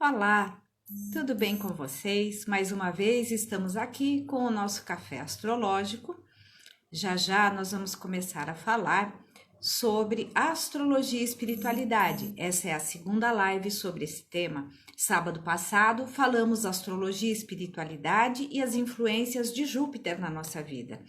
Olá, tudo bem com vocês? Mais uma vez estamos aqui com o nosso café astrológico. Já já nós vamos começar a falar sobre astrologia e espiritualidade. Essa é a segunda live sobre esse tema. Sábado passado falamos astrologia e espiritualidade e as influências de Júpiter na nossa vida.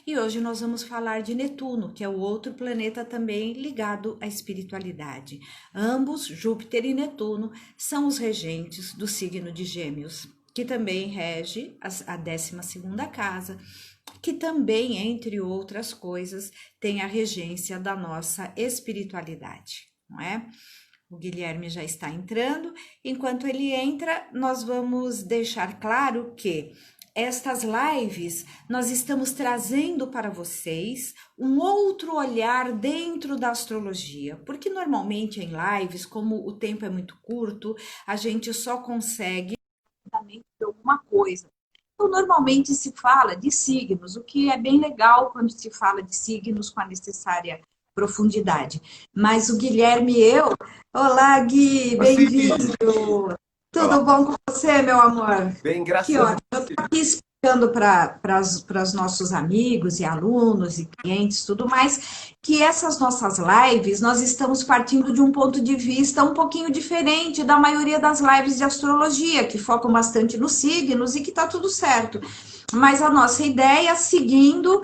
E hoje nós vamos falar de Netuno, que é o outro planeta também ligado à espiritualidade. Ambos, Júpiter e Netuno, são os regentes do signo de Gêmeos, que também rege a 12ª casa, que também, entre outras coisas, tem a regência da nossa espiritualidade, não é? O Guilherme já está entrando. Enquanto ele entra, nós vamos deixar claro que estas lives nós estamos trazendo para vocês um outro olhar dentro da astrologia, porque normalmente em lives, como o tempo é muito curto, a gente só consegue alguma coisa. Então, normalmente se fala de signos, o que é bem legal quando se fala de signos com a necessária profundidade. Mas o Guilherme e eu, olá Gui, Assim, bem-vindo. olá, Tudo bom com você, meu amor? bem, Que graças a ótimo. Eu Deus. estou aqui explicando para os nossos amigos e alunos e clientes, tudo mais, que essas nossas lives, nós estamos partindo de um ponto de vista um pouquinho diferente da maioria das lives de astrologia, que focam bastante nos signos e que está tudo certo. Mas a nossa ideia, seguindo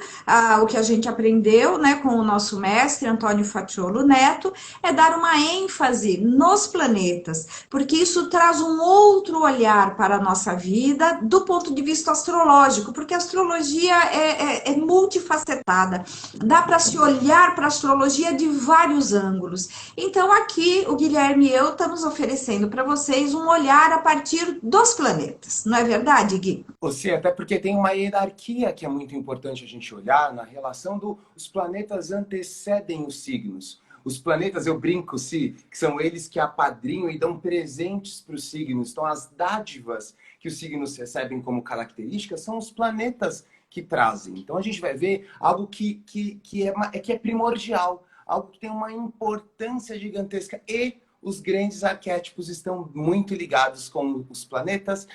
o que a gente aprendeu, né, com o nosso mestre Antônio Facciolo Neto, é dar uma ênfase nos planetas, porque isso traz um outro olhar para a nossa vida do ponto de vista astrológico, porque a astrologia é multifacetada, dá para se olhar para a astrologia de vários ângulos. Então, aqui, o Guilherme e eu estamos oferecendo para vocês um olhar a partir dos planetas, não é verdade, Gui? Você, até porque tem uma hierarquia que é muito importante a gente olhar na relação os planetas antecedem os signos. Os planetas, eu brinco, que são eles que apadrinham e dão presentes para os signos. Então, as dádivas que os signos recebem como características são os planetas que trazem. Então, a gente vai ver algo que é primordial, algo que tem uma importância gigantesca e os grandes arquétipos estão muito ligados com os planetas,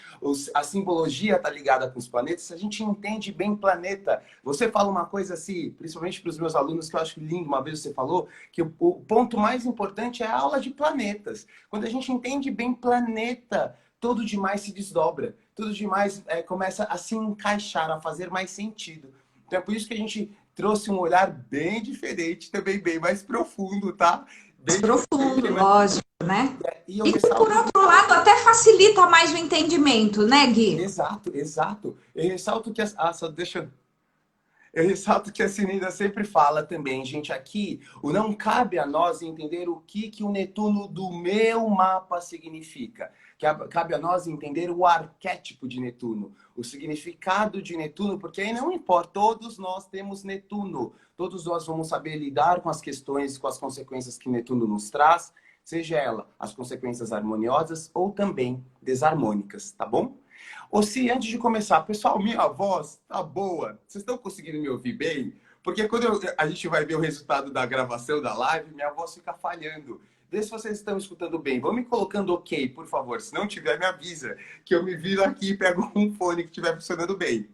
a simbologia está ligada com os planetas. Se a gente entende bem planeta, você fala uma coisa assim, principalmente para os meus alunos, que eu acho lindo, uma vez você falou, que o ponto mais importante é a aula de planetas. Quando a gente entende bem planeta, tudo demais se desdobra, tudo demais começa a se encaixar, a fazer mais sentido. Então é por isso que a gente trouxe um olhar bem diferente, também bem mais profundo, tá? Mais Bem profundo, diferente, mas lógico, né? e eu E que, por ressalto. outro lado, até facilita mais o entendimento, né, Gui? Exato, exato. Eu ressalto que só deixa. Eu ressalto que a Cineida sempre fala também, gente, aqui, o não cabe a nós entender o que o Netuno do meu mapa significa. Cabe a nós entender o arquétipo de Netuno, o significado de Netuno, porque aí não importa, todos nós temos Netuno, todos nós vamos saber lidar com as questões, com as consequências que Netuno nos traz, seja ela as consequências harmoniosas ou também desarmônicas, tá bom? Ou se antes de começar, pessoal, minha voz tá boa. Vocês estão conseguindo me ouvir bem? Porque quando a gente vai ver o resultado da gravação da live, minha voz fica falhando. Vê se vocês estão escutando bem. Vão me colocando ok, por favor. Se não tiver, me avisa. Que eu me viro aqui e pego um fone que estiver funcionando bem.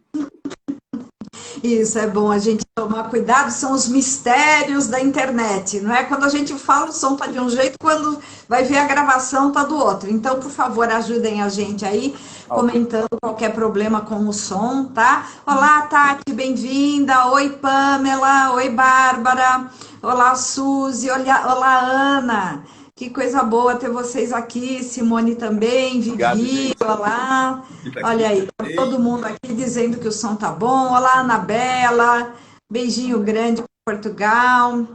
Isso é bom a gente tomar cuidado, são os mistérios da internet, não é? Quando a gente fala, o som tá de um jeito, quando vai ver a gravação tá do outro. Então, por favor, ajudem a gente aí, Ok. comentando qualquer problema com o som, tá? Olá, Tati, bem-vinda. Oi, Pamela. Oi, Bárbara. Olá, Suzy. Olá, Ana. Que coisa boa ter vocês aqui. Simone também, Obrigado, Vivi, gente. olá. Que tá aqui Olha aí, tá todo também. mundo aqui dizendo que o som tá bom. Olá, Anabela. Beijinho grande para Portugal.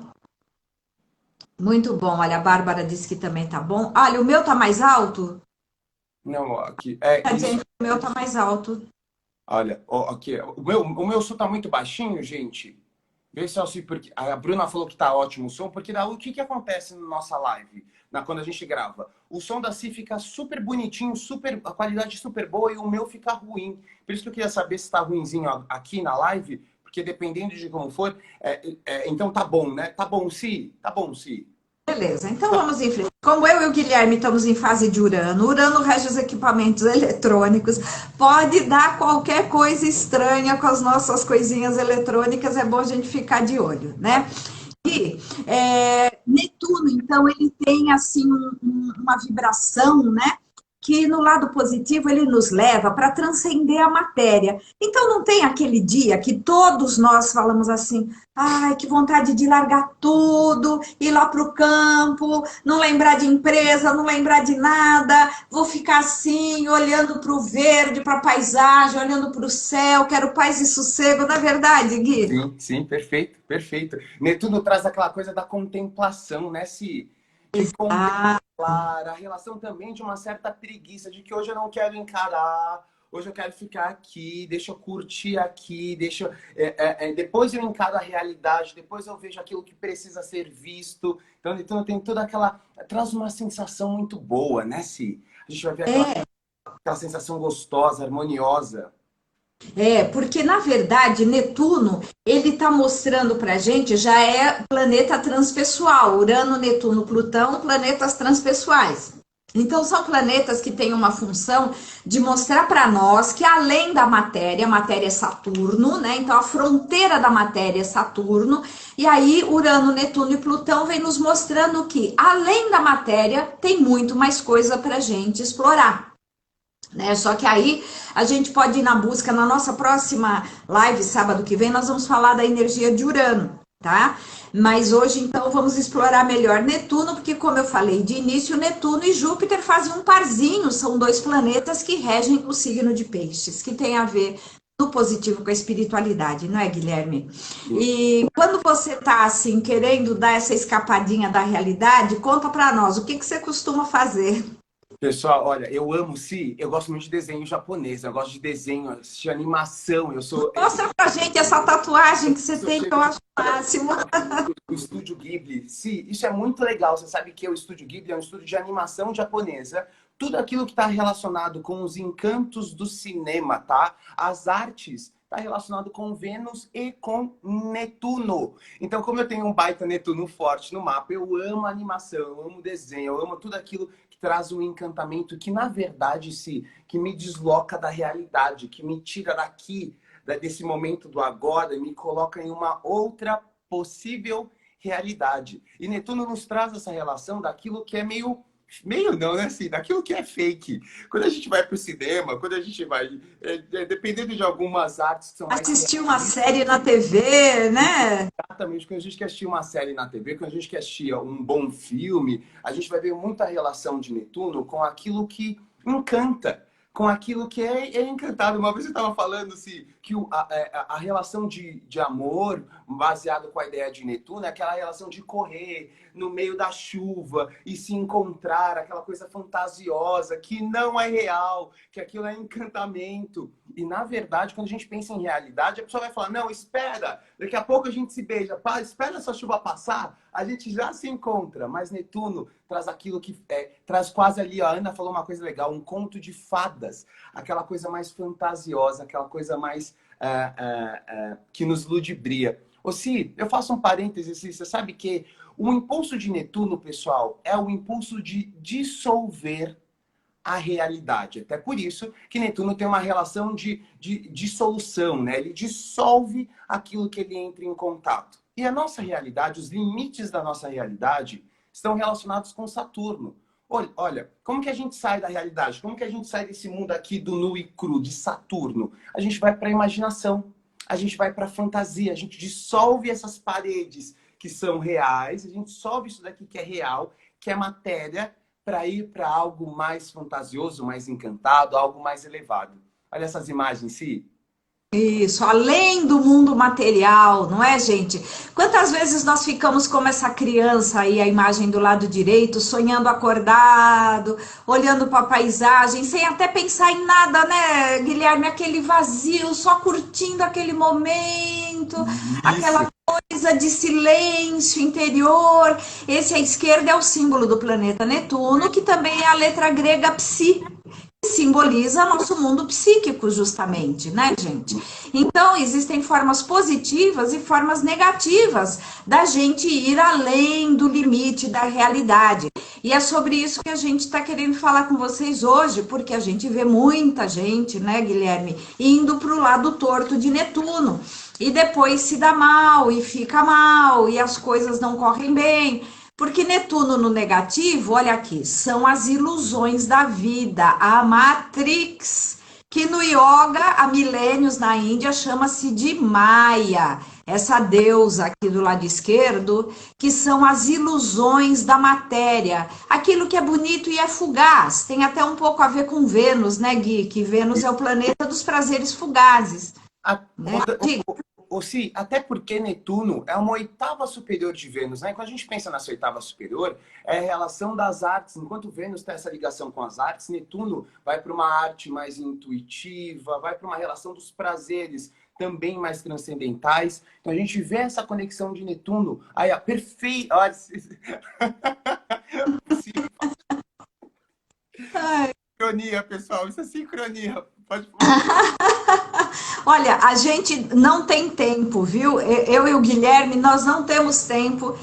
Muito bom. Olha, a Bárbara disse que também tá bom. Olha, o meu tá mais alto? Não, aqui. É Tá isso. dizendo que o meu tá mais alto. Olha, ó, aqui. O meu som tá muito baixinho, gente. Vê só se porque a Bruna falou que tá ótimo o som, porque o que acontece na nossa live, quando a gente grava? O som da Si fica super bonitinho, a qualidade super boa e o meu fica ruim. Por isso que eu queria saber se tá ruinzinho aqui na live, porque dependendo de como for, então tá bom, né? Tá bom, Si? Tá bom, Si? Beleza, então vamos em frente. Como eu e o Guilherme estamos em fase de Urano, Urano rege os equipamentos eletrônicos, pode dar qualquer coisa estranha com as nossas coisinhas eletrônicas, é bom a gente ficar de olho, né? E Netuno, então, ele tem assim uma vibração, né? Que no lado positivo ele nos leva para transcender a matéria. Então não tem aquele dia que todos nós falamos assim, ai, que vontade de largar tudo, ir lá para o campo, não lembrar de empresa, não lembrar de nada, vou ficar assim, olhando para o verde, para a paisagem, olhando para o céu, quero paz e sossego, não é verdade, Gui? Sim, sim, perfeito, perfeito. Netuno traz aquela coisa da contemplação, né, Si? De Ah, contemplar, a relação também de uma certa preguiça, de que hoje eu não quero encarar, hoje eu quero ficar aqui, deixa eu curtir aqui, depois eu encaro a realidade, depois eu vejo aquilo que precisa ser visto. Então, Netuno tem toda aquela... Traz uma sensação muito boa, né, Si? A gente vai ver aquela sensação gostosa, harmoniosa. porque na verdade Netuno ele está mostrando para a gente já é planeta transpessoal, Urano, Netuno, Plutão, planetas transpessoais. Então são planetas que têm uma função de mostrar para nós que além da matéria, a matéria é Saturno, né? Então a fronteira da matéria é Saturno, e aí Urano, Netuno e Plutão vem nos mostrando que além da matéria tem muito mais coisa para a gente explorar. Né? Só que aí a gente pode ir na busca, na nossa próxima live, sábado que vem, nós vamos falar da energia de Urano, tá? Mas hoje, então, vamos explorar melhor Netuno, porque, como eu falei de início, Netuno e Júpiter fazem um parzinho, são dois planetas que regem o signo de Peixes, que tem a ver no positivo com a espiritualidade, não é, Guilherme? E quando você tá assim, querendo dar essa escapadinha da realidade, conta para nós, o que que você costuma fazer? Pessoal, olha, eu amo, se eu gosto muito de desenho japonês, eu gosto de desenho, de animação, Mostra pra gente essa tatuagem que você eu tem, que chego eu acho o máximo. do Estúdio Ghibli. Se isso é muito legal, você sabe que o Estúdio Ghibli é um estúdio de animação japonesa, tudo aquilo que está relacionado com os encantos do cinema, tá? As artes está relacionado com Vênus e com Netuno. Então, como eu tenho um baita Netuno forte no mapa, eu amo animação, eu amo desenho, eu amo tudo aquilo que traz um encantamento que, na verdade, que me desloca da realidade, que me tira daqui, desse momento do agora e me coloca em uma outra possível realidade. E Netuno nos traz essa relação daquilo que é meio não, né? Assim, daquilo que é fake. Quando a gente vai para o cinema, quando a gente vai... dependendo de algumas artes que são mais Assistir uma realistas, série na TV, né? exatamente, quando a gente quer assistir uma série na TV, quando a gente quer assistir um bom filme, a gente vai ver muita relação de Netuno com aquilo que encanta, com aquilo que é encantado. Uma vez eu estava falando assim, que a relação de amor, baseado com a ideia de Netuno, é aquela relação de correr no meio da chuva e se encontrar, aquela coisa fantasiosa, que não é real, que aquilo é encantamento. E, na verdade, quando a gente pensa em realidade, a pessoa vai falar, não, espera, daqui a pouco a gente se beija, espera essa chuva passar, a gente já se encontra. Mas Netuno traz aquilo que traz quase ali, a Ana falou uma coisa legal, um conto de fadas, aquela coisa mais fantasiosa, aquela coisa mais que nos ludibria. Ô, Si, eu faço um parênteses, você sabe que o impulso de Netuno, pessoal, é o impulso de dissolver a realidade. Até por isso que Netuno tem uma relação de dissolução, né? Ele dissolve aquilo que ele entra em contato. E a nossa realidade, os limites da nossa realidade, estão relacionados com Saturno. Olha, como que a gente sai da realidade? Como que a gente sai desse mundo aqui do nu e cru, de Saturno? A gente vai para a imaginação, a gente vai para a fantasia, a gente dissolve essas paredes que são reais, a gente dissolve isso daqui que é real, que é matéria, para ir para algo mais fantasioso, mais encantado, algo mais elevado. Olha essas imagens, Si. Isso, além do mundo material, não é, gente? Quantas vezes nós ficamos como essa criança aí, a imagem do lado direito, sonhando acordado, olhando para a paisagem, sem até pensar em nada, né, Guilherme? Aquele vazio, só curtindo aquele momento, aquela Isso. coisa de silêncio interior. Esse à esquerda é o símbolo do planeta Netuno, que também é a letra grega Psi, simboliza nosso mundo psíquico, justamente, né, gente? Então, existem formas positivas e formas negativas da gente ir além do limite da realidade. E é sobre isso que a gente está querendo falar com vocês hoje, porque a gente vê muita gente, né, Guilherme, indo para o lado torto de Netuno. E depois se dá mal e fica mal, e as coisas não correm bem. Porque Netuno no negativo, olha aqui, são as ilusões da vida, a Matrix, que no yoga, há milênios na Índia, chama-se de Maya, essa deusa aqui do lado esquerdo, que são as ilusões da matéria, aquilo que é bonito e é fugaz. Tem até um pouco a ver com Vênus, né, Gui? Que Vênus é o planeta dos prazeres fugazes, A- né? Diga. Si, até porque Netuno é uma oitava superior de Vênus, né? Quando a gente pensa nessa oitava superior, é a relação das artes. Enquanto Vênus tem essa ligação com as artes, Netuno vai para uma arte mais intuitiva, vai para uma relação dos prazeres também mais transcendentais. Então a gente vê essa conexão de Netuno. Aí, ó, perfeito. Olha, sincronia, pessoal. Isso é sincronia. Pode falar. Olha, a gente não tem tempo, viu? Eu e o Guilherme, nós não temos tempo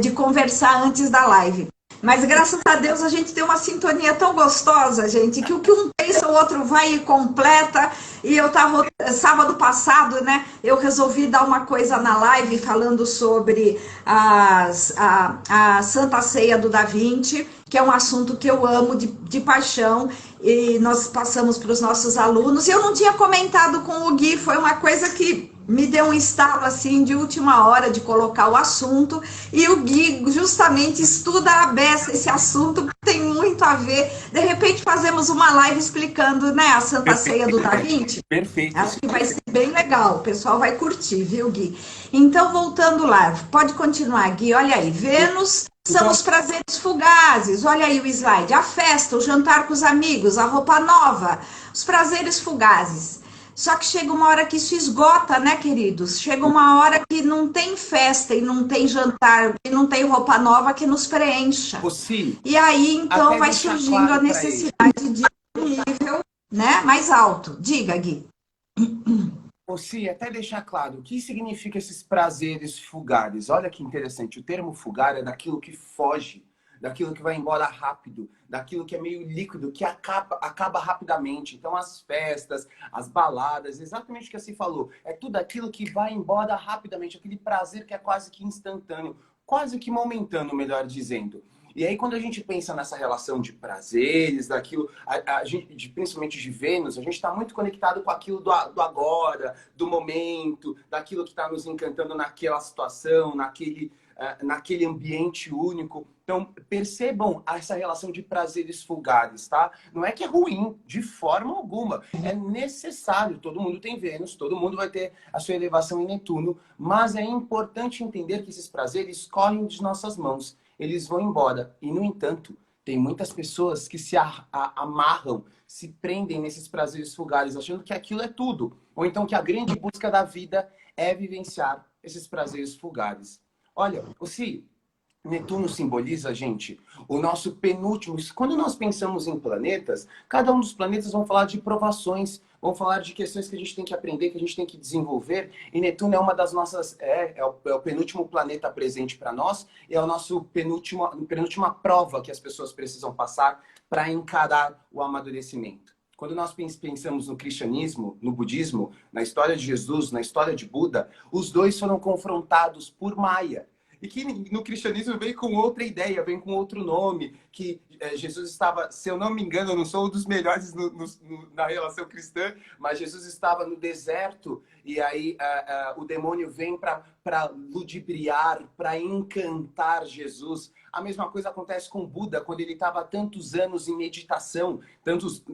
de conversar antes da live. Mas graças a Deus a gente tem uma sintonia tão gostosa, gente, que o que um pensa, o outro vai e completa. E eu tava, sábado passado, né? Eu resolvi dar uma coisa na live falando sobre a Santa Ceia do Da Vinci, que é um assunto que eu amo de paixão, e nós passamos para os nossos alunos. E eu não tinha comentado com o Gui, foi uma coisa que me deu um estalo assim de última hora de colocar o assunto, e o Gui justamente estuda a beça esse assunto, tem muito a ver. De repente fazemos uma live explicando, né, a Santa Ceia do Da Vinci. Perfeito. Acho que vai ser bem legal, o pessoal vai curtir, viu, Gui? Então, voltando lá, pode continuar, Gui, olha aí, Vênus são os prazeres fugazes, olha aí o slide, a festa, o jantar com os amigos, a roupa nova, os prazeres fugazes. Só que chega uma hora que isso esgota, né, queridos? Chega uma hora que não tem festa e não tem jantar e não tem roupa nova que nos preencha. Si, E aí, então, vai deixar surgindo claro a necessidade de um nível, né, mais alto. Diga, Gui. Si, até deixar claro, o que significa esses prazeres fugares? Olha que interessante, o termo fugar é daquilo que foge, daquilo que vai embora rápido, daquilo que é meio líquido, que acaba rapidamente. Então, as festas, as baladas, exatamente o que você falou, é tudo aquilo que vai embora rapidamente, aquele prazer que é quase que instantâneo, quase que momentâneo, melhor dizendo. E aí, quando a gente pensa nessa relação de prazeres, daquilo, a gente, principalmente de Vênus, a gente está muito conectado com aquilo do agora, do momento, daquilo que está nos encantando naquela situação, naquele ambiente único. Então, percebam essa relação de prazeres fugares, tá? Não é que é ruim, de forma alguma. É necessário. Todo mundo tem Vênus, todo mundo vai ter a sua elevação em Netuno, mas é importante entender que esses prazeres correm de nossas mãos. Eles vão embora. E, no entanto, tem muitas pessoas que se amarram, se prendem nesses prazeres fugares, achando que aquilo é tudo. Ou então que a grande busca da vida é vivenciar esses prazeres fugares. Olha, Si, Netuno simboliza, gente, o nosso penúltimo. Quando nós pensamos em planetas, cada um dos planetas vão falar de provações, vão falar de questões que a gente tem que aprender, que a gente tem que desenvolver. E Netuno é uma das nossas. É o penúltimo planeta presente para nós, e é o nosso penúltima prova que as pessoas precisam passar para encarar o amadurecimento. Quando nós pensamos no cristianismo, no budismo, na história de Jesus, na história de Buda, os dois foram confrontados por Maya. E que no cristianismo vem com outra ideia, vem com outro nome, que Jesus estava, se eu não me engano, eu não sou um dos melhores na relação cristã, mas Jesus estava no deserto e aí o demônio vem para ludibriar, para encantar Jesus. A mesma coisa acontece com Buda, quando ele estava há tantos anos em meditação,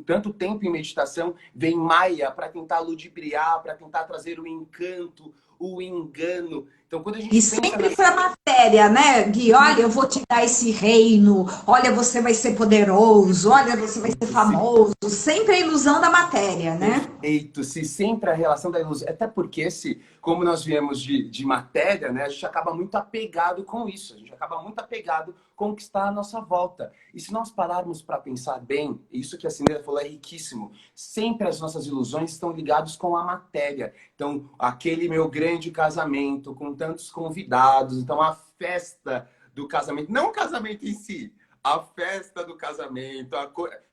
tanto tempo em meditação, vem Maya para tentar ludibriar, para tentar trazer o encanto, o engano. Então, quando a E gente pensa sempre nessa... para a matéria, né, Gui? Olha, eu vou te dar esse reino, olha, você vai ser poderoso, olha, você vai ser famoso. Sempre a ilusão da matéria, né? Perfeito, se sempre a relação da ilusão, até porque se, como nós viemos de matéria, né, a gente acaba muito apegado com isso, a gente acaba muito apegado com o que está à nossa volta. E se nós pararmos para pensar bem, isso que a Cineira falou é riquíssimo, sempre as nossas ilusões estão ligadas com a matéria. Então, aquele meu grande casamento com tantos convidados, então a festa do casamento, não o casamento em si, a festa do casamento,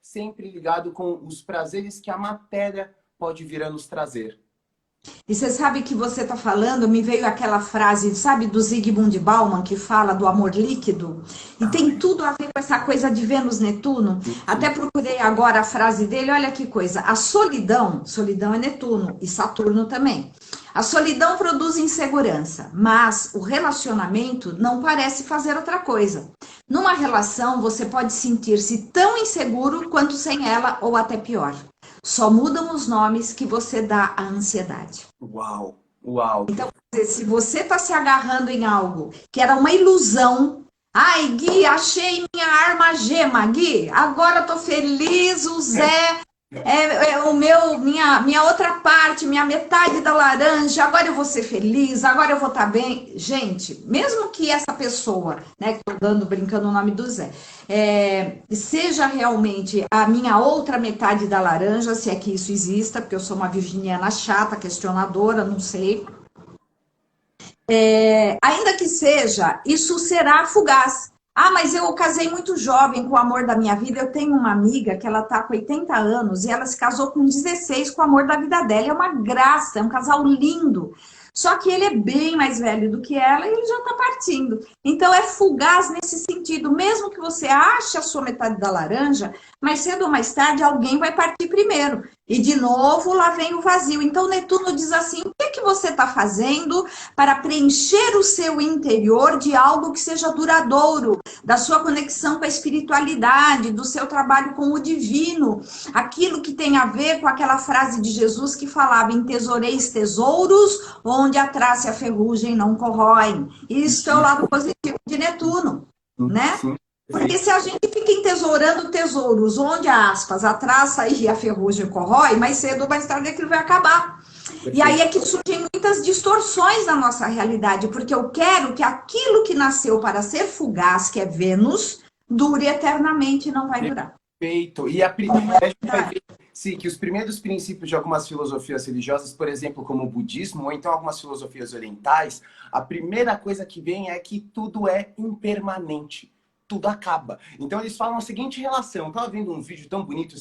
sempre ligado com os prazeres que a matéria pode vir a nos trazer. E você sabe que você está falando, me veio aquela frase, sabe, do Zygmunt Bauman, que fala do amor líquido, e tem Ai, tudo a ver com essa coisa de Vênus-Netuno. Até sim. procurei agora a frase dele, olha que coisa. A solidão, solidão é Netuno e Saturno também. A solidão produz insegurança, mas o relacionamento não parece fazer outra coisa. Numa relação, você pode sentir-se tão inseguro quanto sem ela, ou até pior. Só mudam os nomes que você dá à ansiedade. Uau, uau. Então, se você está se agarrando em algo que era uma ilusão, ai, Gui, achei minha arma gema, Gui, agora estou feliz, o Zé é o meu, minha outra parte, minha metade da laranja, agora eu vou ser feliz, agora eu vou estar bem. Gente, mesmo que essa pessoa, né, que estou dando, brincando o nome do Zé, seja realmente a minha outra metade da laranja, se é que isso exista, porque eu sou uma virginiana chata, questionadora, não sei. Ainda que seja, isso será fugaz. Ah, mas eu casei muito jovem com o amor da minha vida. Eu tenho uma amiga que ela está com 80 anos e ela se casou com 16 com o amor da vida dela. É uma graça, é um casal lindo. Só que ele é bem mais velho do que ela e ele já está partindo. Então é fugaz nesse sentido. Mesmo que você ache a sua metade da laranja, mais cedo ou mais tarde alguém vai partir primeiro. E de novo lá vem o vazio. Então Netuno diz assim: o que é que você está fazendo para preencher o seu interior de algo que seja duradouro, da sua conexão com a espiritualidade, do seu trabalho com o divino, aquilo que tem a ver com aquela frase de Jesus que falava: entesoureis tesouros onde a traça e a ferrugem não corroem. Isso é o lado positivo de Netuno, né? Sim, Porque perfeito. se a gente fica entesourando tesouros onde, aspas, a traça e a ferrugem corrói, mais cedo ou mais tarde aquilo vai acabar. E aí Perfeito. é que surgem muitas distorções na nossa realidade, porque eu quero que aquilo que nasceu para ser fugaz, que é Vênus, dure eternamente e não vai durar. Perfeito. E a gente vai ver, sim, que os primeiros princípios de algumas filosofias religiosas, por exemplo, como o budismo, ou então algumas filosofias orientais, a primeira coisa que vem é que tudo é impermanente. Tudo acaba. Então eles falam a seguinte relação. Eu estava vendo um vídeo tão bonito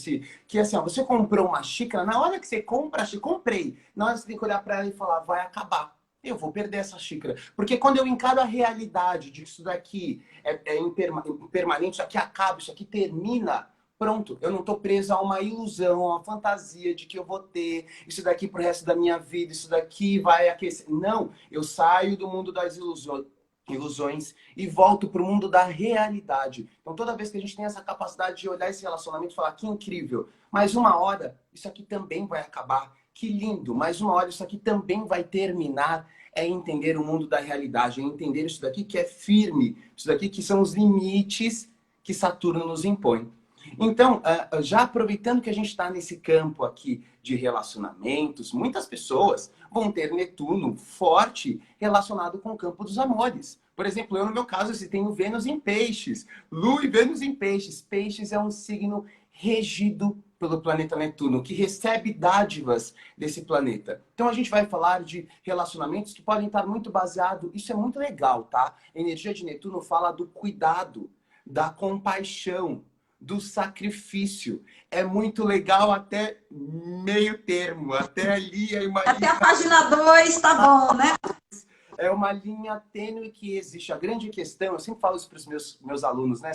que assim, ó, você comprou uma xícara, na hora que você compra, comprei. Na hora você tem que olhar para ela e falar, vai acabar. Eu vou perder essa xícara. Porque quando eu encaro a realidade de que isso daqui é impermanente, isso aqui acaba, isso aqui termina, pronto, eu não estou preso a uma ilusão, a uma fantasia de que eu vou ter isso daqui pro resto da minha vida, isso daqui vai aquecer. Não, eu saio do mundo das ilusões e volto para o mundo da realidade. Então, toda vez que a gente tem essa capacidade de olhar esse relacionamento e falar que incrível, mas uma hora isso aqui também vai acabar. Que lindo, mas uma hora isso aqui também vai terminar. É entender o mundo da realidade, é entender isso daqui que é firme, isso daqui que são os limites que Saturno nos impõe. Então, já aproveitando que a gente está nesse campo aqui de relacionamentos, muitas pessoas vão ter Netuno forte relacionado com o campo dos amores. Por exemplo, eu no meu caso, eu tenho Vênus em Peixes, Lua e Vênus em Peixes. Peixes é um signo regido pelo planeta Netuno, que recebe dádivas desse planeta. Então a gente vai falar de relacionamentos que podem estar muito baseados, isso é muito legal, tá? A energia de Netuno fala do cuidado, da compaixão, do sacrifício. É muito legal até meio termo, até ali é uma Até linha, a página 2 tá bom, né? é uma linha tênue que existe. A grande questão, eu sempre falo isso para os meus alunos, né?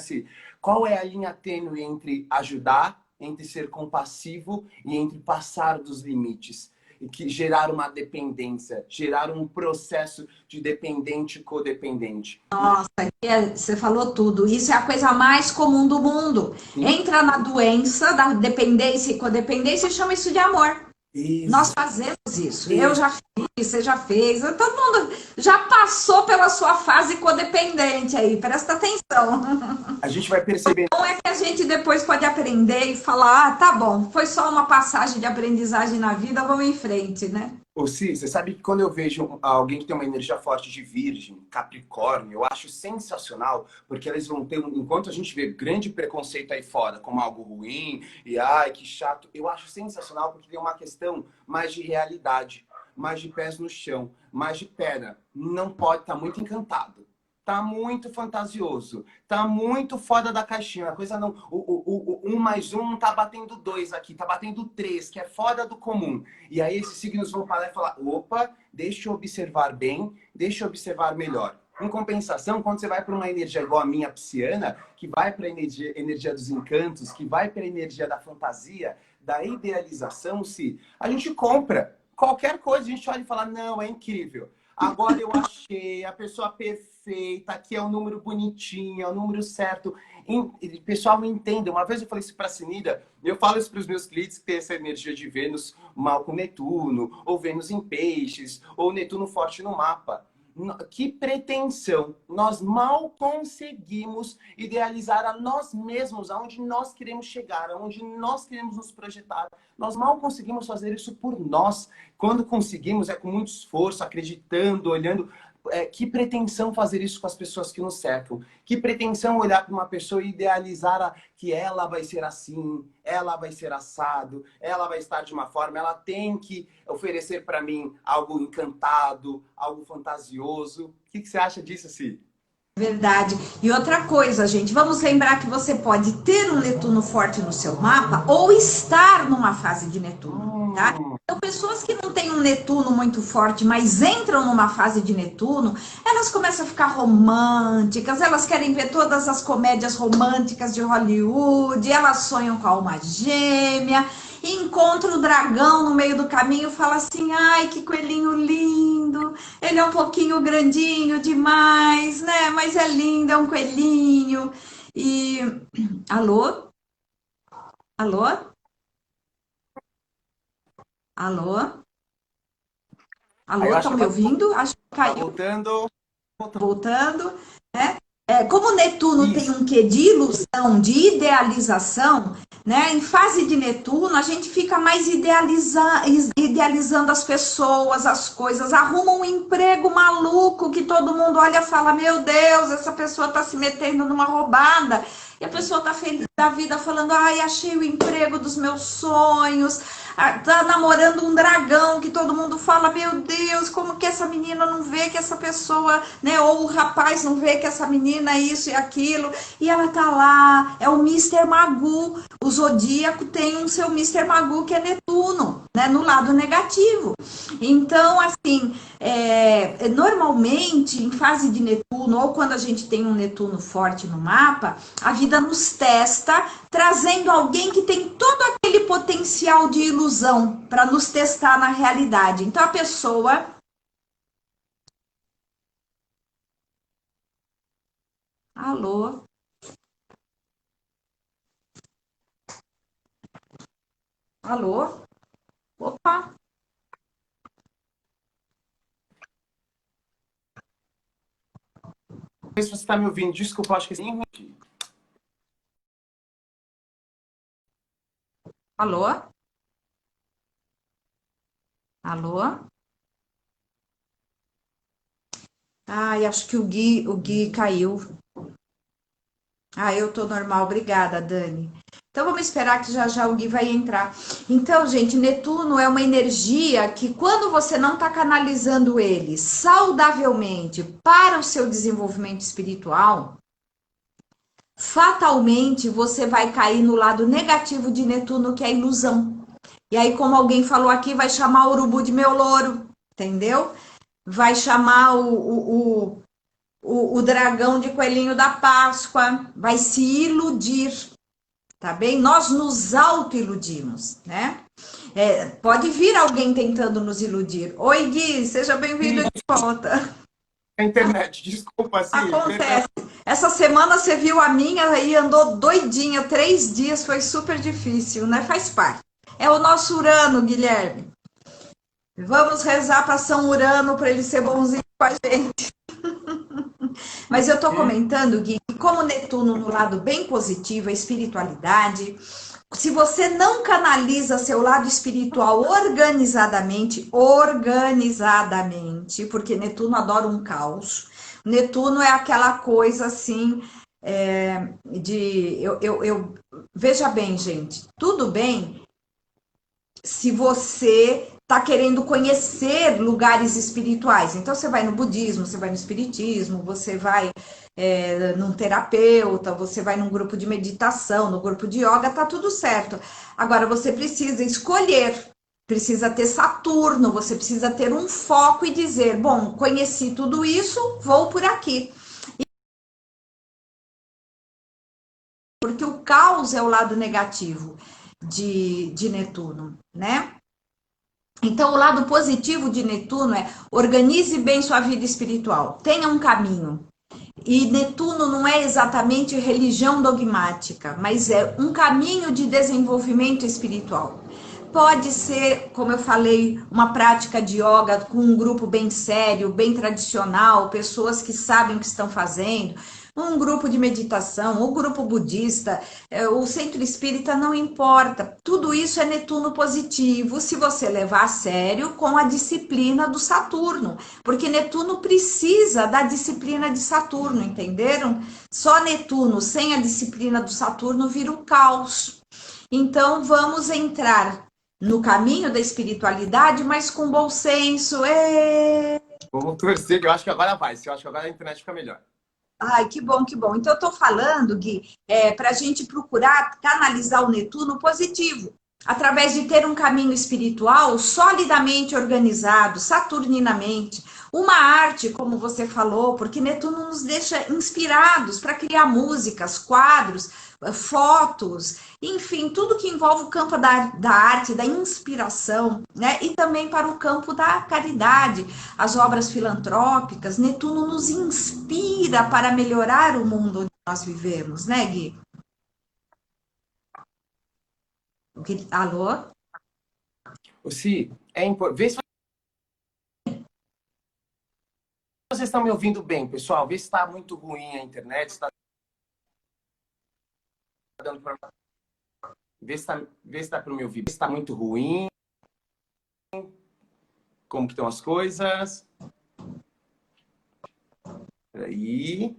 Qual é a linha tênue entre ajudar, entre ser compassivo e entre passar dos limites? E que gerar uma dependência, gerar um processo de dependente e codependente. Nossa, você falou tudo. Isso é a coisa mais comum do mundo. Sim, Entra na doença da dependência e codependência e chama isso de amor. Nós isso. fazemos isso. Eu já fiz, você já fez. Todo mundo já passou pela sua fase codependente aí. Presta atenção. A gente vai percebendo. Como é que a gente depois pode aprender e falar, ah, tá bom, foi só uma passagem de aprendizagem na vida, vamos em frente, né? Ô, Si, você sabe que quando eu vejo alguém que tem uma energia forte de Virgem, Capricórnio, eu acho sensacional, porque eles vão ter, enquanto a gente vê grande preconceito aí fora, como algo ruim, e ai, que chato, eu acho sensacional porque tem uma questão mais de realidade, mais de pés no chão, mais de pera. Não pode estar muito encantado. Tá muito fantasioso. Tá muito fora da caixinha. A coisa não. O 1 mais 1 não tá batendo 2 aqui, tá batendo 3, que é fora do comum. E aí esses signos vão parar e falar: opa, deixa eu observar bem, deixa eu observar melhor. Em compensação, quando você vai para uma energia igual a minha pisciana, que vai para a energia dos encantos, que vai para a energia da fantasia, da idealização, se a gente compra qualquer coisa, a gente olha e fala: não, é incrível. Agora eu achei a pessoa perfeita, aqui é o número bonitinho, é o número certo. O pessoal me entende. Uma vez eu falei isso para a Sinida, eu falo isso para os meus clientes que tem essa energia de Vênus mal com Netuno, ou Vênus em Peixes, ou Netuno forte no mapa. Que pretensão! Nós mal conseguimos idealizar a nós mesmos, aonde nós queremos chegar, aonde nós queremos nos projetar. Nós mal conseguimos fazer isso por nós. Quando conseguimos, é com muito esforço, acreditando, olhando. Que pretensão fazer isso com as pessoas que nos cercam? Que pretensão olhar para uma pessoa e idealizar que ela vai ser assim, ela vai ser assado, ela vai estar de uma forma, ela tem que oferecer para mim algo encantado, algo fantasioso. O que você acha disso, Si? Verdade. E outra coisa, gente, vamos lembrar que você pode ter um Netuno forte no seu mapa ou estar numa fase de Netuno, tá? Então, pessoas que não têm um Netuno muito forte, mas entram numa fase de Netuno, elas começam a ficar românticas, elas querem ver todas as comédias românticas de Hollywood, elas sonham com a alma gêmea, encontra o dragão no meio do caminho e fala assim, ai, que coelhinho lindo, ele é um pouquinho grandinho demais, né? Mas é lindo, é um coelhinho. E... Alô? Alô? Alô? Aí Alô, eu acho estão que me ouvindo? Acho que tá caiu. voltando. Voltando, né? Como Netuno tem Isso. um quê de ilusão, de idealização, né? Em fase de Netuno, a gente fica mais idealizando as pessoas, as coisas, arruma um emprego maluco que todo mundo olha e fala, meu Deus, essa pessoa está se metendo numa roubada. E a pessoa tá feliz da vida falando, ai, achei o emprego dos meus sonhos, tá namorando um dragão que todo mundo fala, meu Deus, como que essa menina não vê que essa pessoa, né, ou o rapaz não vê que essa menina é isso e aquilo, e ela tá lá, é o Mister Magoo, o zodíaco tem um seu Mister Magoo que é Netuno, né, no lado negativo. Então, assim, normalmente em fase de Netuno, ou quando a gente tem um Netuno forte no mapa, a vida nos testa, trazendo alguém que tem todo aquele potencial de ilusão para nos testar na realidade. Então a pessoa. Alô? Alô? Opa! Não sei se você está me ouvindo. Desculpa, acho que sim. Alô? Alô? Ai, acho que o Gui caiu. Ah, eu tô normal, obrigada, Dani. Então vamos esperar que já já o Gui vai entrar. Então, gente, Netuno é uma energia que quando você não está canalizando ele saudavelmente para o seu desenvolvimento espiritual, fatalmente você vai cair no lado negativo de Netuno, que é a ilusão. E aí, como alguém falou aqui, vai chamar o urubu de meu louro, entendeu? Vai chamar o dragão de coelhinho da Páscoa, vai se iludir, tá bem? Nós nos auto-iludimos, né? Pode vir alguém tentando nos iludir. Oi, Gui, seja bem-vindo de volta. A internet, desculpa, sim. Acontece. Essa semana você viu a minha aí, andou doidinha, 3 dias, foi super difícil, né? Faz parte. É o nosso Urano, Guilherme. Vamos rezar para São Urano para ele ser bonzinho com a gente. Mas eu estou comentando, Gui, que como Netuno no lado bem positivo, a espiritualidade, se você não canaliza seu lado espiritual organizadamente, porque Netuno adora um caos. Netuno é aquela coisa assim, veja bem, gente, tudo bem se você está querendo conhecer lugares espirituais. Então, você vai no budismo, você vai no espiritismo, você vai num terapeuta, você vai num grupo de meditação, no grupo de yoga, tá tudo certo. Agora, você precisa escolher, precisa ter Saturno, você precisa ter um foco e dizer, bom, conheci tudo isso, vou por aqui. Porque o caos é o lado negativo de Netuno, né? Então, o lado positivo de Netuno é organize bem sua vida espiritual, tenha um caminho. E Netuno não é exatamente religião dogmática, mas é um caminho de desenvolvimento espiritual. Pode ser, como eu falei, uma prática de yoga com um grupo bem sério, bem tradicional, pessoas que sabem o que estão fazendo, um grupo de meditação, o grupo budista, o centro espírita, não importa. Tudo isso é Netuno positivo, se você levar a sério com a disciplina do Saturno, porque Netuno precisa da disciplina de Saturno, entenderam? Só Netuno sem a disciplina do Saturno vira um caos. Então vamos entrar no caminho da espiritualidade, mas com bom senso. Vamos torcer, que eu acho que agora vai. Eu acho que agora a internet fica melhor. Ai, que bom, que bom. Então, eu estou falando, Gui, para a gente procurar canalizar o Netuno positivo, através de ter um caminho espiritual solidamente organizado, saturninamente, uma arte, como você falou, porque Netuno nos deixa inspirados para criar músicas, quadros, fotos, enfim, tudo que envolve o campo da arte, da inspiração, né? E também para o campo da caridade, as obras filantrópicas. Netuno nos inspira para melhorar o mundo onde nós vivemos, né, Gui? Alô? Si, vê se vocês estão me ouvindo bem, pessoal. Vê se está muito ruim a internet, está dando para vê se está para me ouvir. Vê se está muito ruim. Como que estão as coisas? Peraí.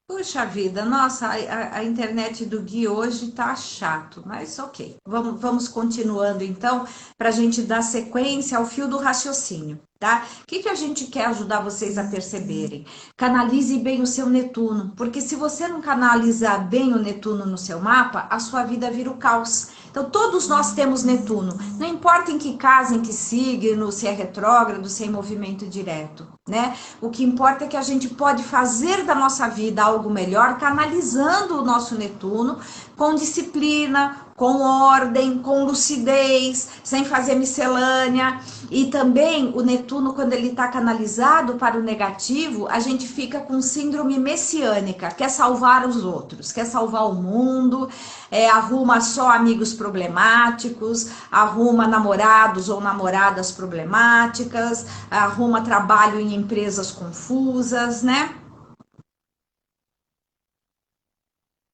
Puxa vida, nossa, a internet do Gui hoje tá chato, mas ok. Vamos continuando então, para a gente dar sequência ao fio do raciocínio, tá? O que a gente quer ajudar vocês a perceberem? Canalize bem o seu Netuno, porque se você não canalizar bem o Netuno no seu mapa, a sua vida vira o caos. Então, todos nós temos Netuno, não importa em que casa, em que signo, se é retrógrado, se é em movimento direto, né? O que importa é que a gente pode fazer da nossa vida algo melhor, canalizando o nosso Netuno com disciplina, com ordem, com lucidez, sem fazer miscelânea. E também o Netuno, quando ele está canalizado para o negativo, a gente fica com síndrome messiânica, quer salvar os outros, quer salvar o mundo, arruma só amigos problemáticos, arruma namorados ou namoradas problemáticas, arruma trabalho em empresas confusas, né?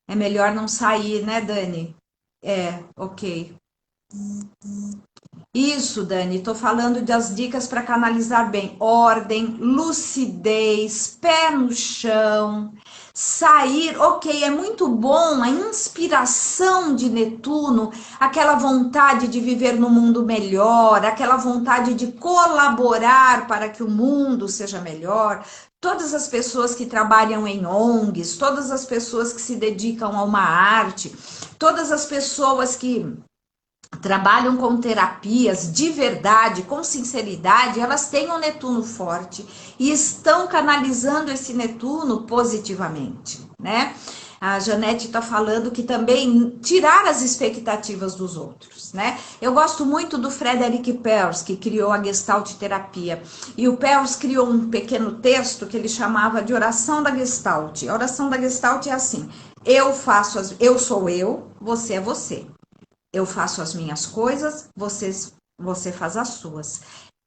É melhor não sair, né, Dani? Ok. Isso, Dani, tô falando das dicas para canalizar bem. Ordem, lucidez, pé no chão, sair. Ok, é muito bom a inspiração de Netuno, aquela vontade de viver no mundo melhor, aquela vontade de colaborar para que o mundo seja melhor. Todas as pessoas que trabalham em ONGs, todas as pessoas que se dedicam a uma arte, todas as pessoas que trabalham com terapias de verdade, com sinceridade, elas têm um Netuno forte e estão canalizando esse Netuno positivamente, né? A Janete está falando que também tirar as expectativas dos outros, né? Eu gosto muito do Frederick Perls, que criou a Gestalt terapia. E o Perls criou um pequeno texto que ele chamava de oração da Gestalt. A oração da Gestalt é assim: eu sou eu, você é você. Eu faço as minhas coisas, você faz as suas.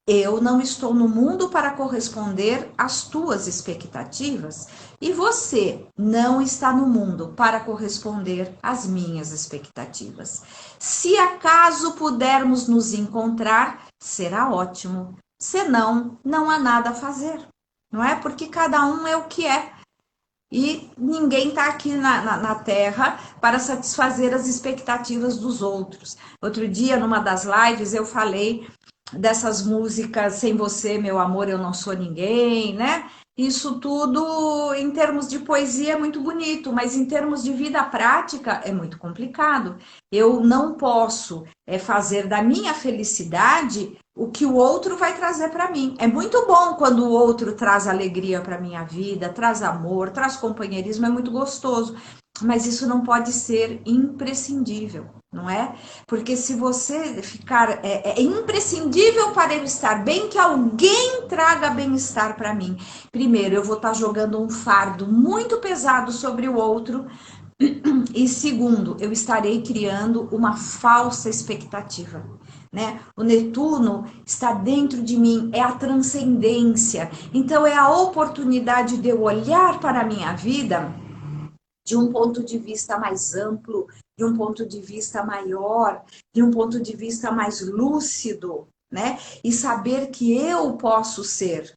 Eu não estou no mundo para corresponder às tuas expectativas e você não está no mundo para corresponder às minhas expectativas. Se acaso pudermos nos encontrar, será ótimo. Senão, não há nada a fazer. Não é? Porque cada um é o que é. E ninguém está aqui na Terra para satisfazer as expectativas dos outros. Outro dia, numa das lives, eu falei dessas músicas Sem Você, Meu Amor, Eu Não Sou Ninguém, né? Isso tudo, em termos de poesia, é muito bonito, mas em termos de vida prática, é muito complicado. Eu não posso fazer da minha felicidade o que o outro vai trazer para mim. É muito bom quando o outro traz alegria para minha vida, traz amor, traz companheirismo, é muito gostoso. Mas isso não pode ser imprescindível, não é? Porque se você ficar. É imprescindível para eu estar bem que alguém traga bem-estar para mim. Primeiro, eu vou estar jogando um fardo muito pesado sobre o outro. E segundo, eu estarei criando uma falsa expectativa. Né? O Netuno está dentro de mim, é a transcendência. Então, é a oportunidade de eu olhar para a minha vida de um ponto de vista mais amplo, de um ponto de vista maior, de um ponto de vista mais lúcido, né? E saber que eu posso ser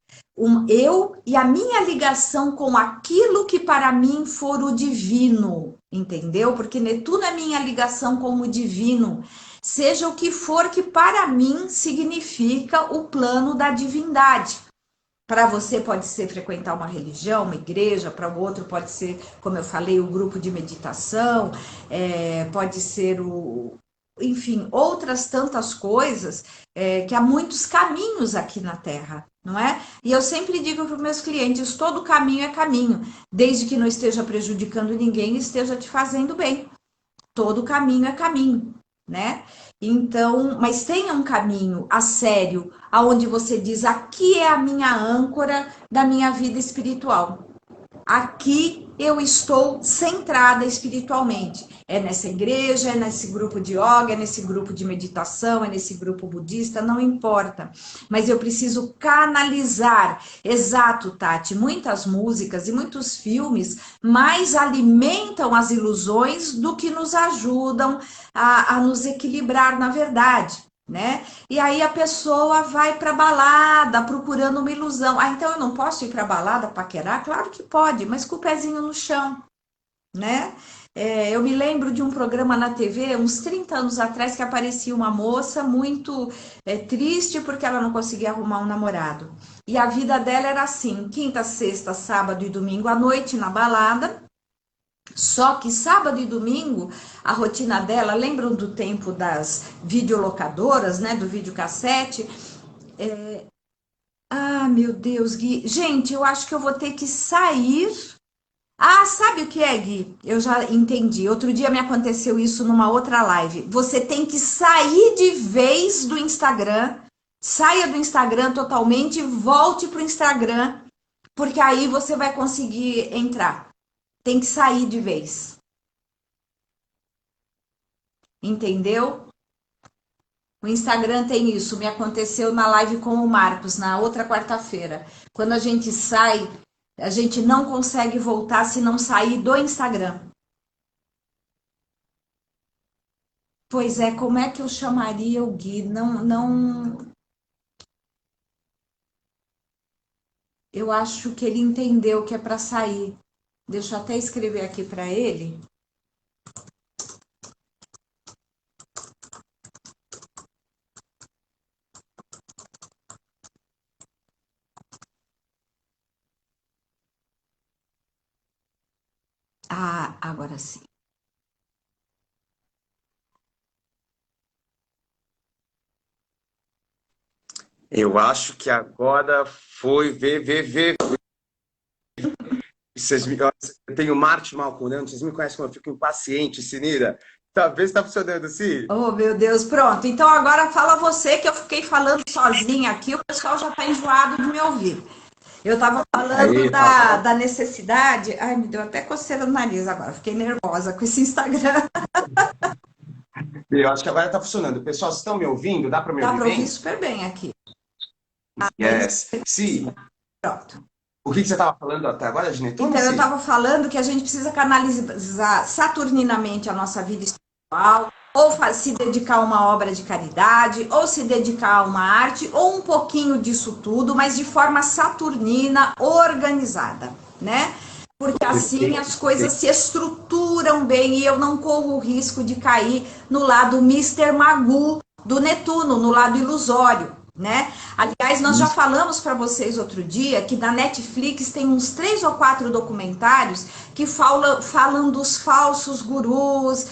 eu e a minha ligação com aquilo que para mim for o divino, entendeu? Porque Netuno é minha ligação com o divino, seja o que for que para mim significa o plano da divindade. Para você pode ser frequentar uma religião, uma igreja, para o outro pode ser, como eu falei, o grupo de meditação, pode ser enfim, outras tantas coisas, que há muitos caminhos aqui na Terra, não é? E eu sempre digo para os meus clientes, todo caminho é caminho, desde que não esteja prejudicando ninguém e esteja te fazendo bem. Todo caminho é caminho, né? Então, mas tenha um caminho a sério, aonde você diz, aqui é a minha âncora da minha vida espiritual. Aqui eu estou centrada espiritualmente. É nessa igreja, é nesse grupo de yoga, é nesse grupo de meditação, é nesse grupo budista, não importa. Mas eu preciso canalizar. Exato, Tati. Muitas músicas e muitos filmes mais alimentam as ilusões do que nos ajudam a nos equilibrar na verdade. Né? E aí a pessoa vai para balada procurando uma ilusão. Ah, então eu não posso ir para balada paquerar? Claro que pode, mas com o pezinho no chão, né? Eu me lembro de um programa na TV, uns 30 anos atrás, que aparecia uma moça muito triste porque ela não conseguia arrumar um namorado. E a vida dela era assim, quinta, sexta, sábado e domingo à noite na balada. Só que sábado e domingo, a rotina dela, lembram do tempo das videolocadoras, né, do videocassete? Ah, meu Deus, Gui. Gente, eu acho que eu vou ter que sair. Ah, sabe o que é, Gui? Eu já entendi. Outro dia me aconteceu isso numa outra live. Você tem que sair de vez do Instagram. Saia do Instagram totalmente e volte pro Instagram, porque aí você vai conseguir entrar. Tem que sair de vez. Entendeu? O Instagram tem isso. Me aconteceu na live com o Marcos, na outra quarta-feira. Quando a gente sai, a gente não consegue voltar se não sair do Instagram. Pois é, como é que eu chamaria o Gui? Não, não. Eu acho que ele entendeu que é para sair. Deixa eu até escrever aqui para ele. Ah, agora sim. Eu acho que agora foi ver. Eu tenho Marte mal curando, vocês me conhecem como eu fico impaciente, Sinira. Talvez está funcionando assim. Oh, meu Deus, pronto. Então agora fala você, que eu fiquei falando sozinha aqui, o pessoal já está enjoado de me ouvir. Eu estava falando Aí, tá bom. da necessidade. Ai, me deu até coceira no nariz agora, fiquei nervosa com esse Instagram. Eu acho que agora está funcionando. Pessoal, vocês estão me ouvindo? Dá para me Dá ouvir para ouvir bem? super bem aqui. Yes. Sim. Pronto. O que você estava falando até agora de Netuno, Então, eu Si? estava falando que a gente precisa canalizar saturninamente a nossa vida espiritual, ou se dedicar a uma obra de caridade, ou se dedicar a uma arte, ou um pouquinho disso tudo, mas de forma saturnina, organizada, né? Porque assim Perfeito, as coisas perfeito. se estruturam bem e eu não corro o risco de cair no lado Mister Magoo do Netuno, no lado ilusório, né? Aliás, nós já Isso. falamos para vocês outro dia que na Netflix tem uns 3 ou 4 documentários que falam dos falsos gurus,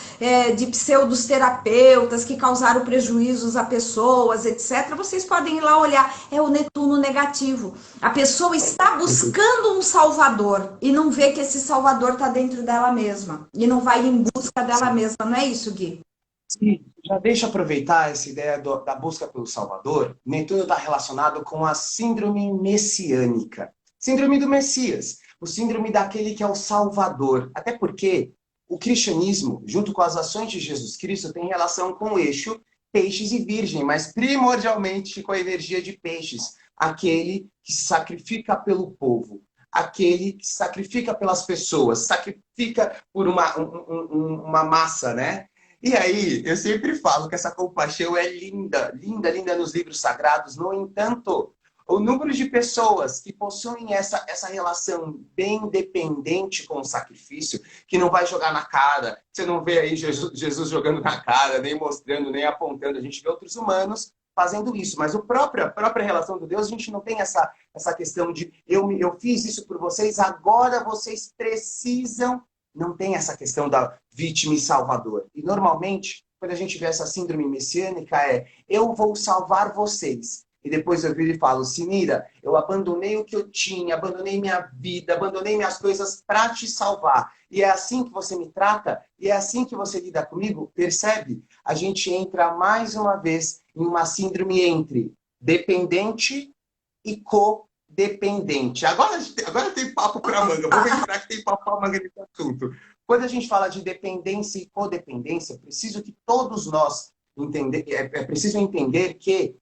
de pseudos terapeutas que causaram prejuízos a pessoas, etc. Vocês podem ir lá olhar, é o Netuno negativo. A pessoa está buscando um salvador e não vê que esse salvador está dentro dela mesma e não vai em busca dela mesma, não é isso, Gui? Sim, já deixa eu aproveitar essa ideia da busca pelo Salvador. Netuno está relacionado com a síndrome messiânica. Síndrome do Messias. O síndrome daquele que é o Salvador. Até porque o cristianismo, junto com as ações de Jesus Cristo, tem relação com o eixo peixes e virgem, mas primordialmente com a energia de peixes. Aquele que se sacrifica pelo povo. Aquele que se sacrifica pelas pessoas. Sacrifica por uma massa, né? E aí, eu sempre falo que essa compaixão é linda, linda, linda nos livros sagrados. No entanto, o número de pessoas que possuem essa relação bem dependente com o sacrifício, que não vai jogar na cara, você não vê aí Jesus jogando na cara, nem mostrando, nem apontando. A gente vê outros humanos fazendo isso, mas a própria relação do Deus, a gente não tem essa questão de eu fiz isso por vocês, agora vocês precisam. Não tem essa questão da vítima e salvador. E normalmente, quando a gente vê essa síndrome messiânica, eu vou salvar vocês. E depois eu viro e falo, Sinira, eu abandonei o que eu tinha, abandonei minha vida, abandonei minhas coisas para te salvar. E é assim que você me trata? E é assim que você lida comigo? Percebe? A gente entra mais uma vez em uma síndrome entre dependente e codependente. Agora tem papo para manga. Vamos entrar que tem papo para manga nesse assunto. Quando a gente fala de dependência e codependência, preciso que todos nós é preciso entender que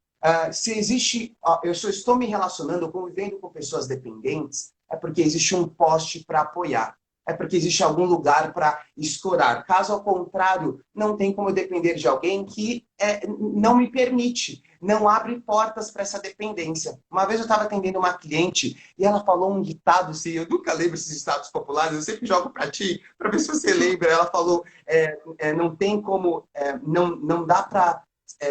se existe, eu só estou me relacionando, convivendo com pessoas dependentes, é porque existe um poste para apoiar. É porque existe algum lugar para escorar. Caso ao contrário, não tem como eu depender de alguém que não me permite, não abre portas para essa dependência. Uma vez eu estava atendendo uma cliente e ela falou um ditado, assim, eu nunca lembro esses ditados populares, eu sempre jogo para ti, para ver se você lembra. Ela falou, não tem como, não dá para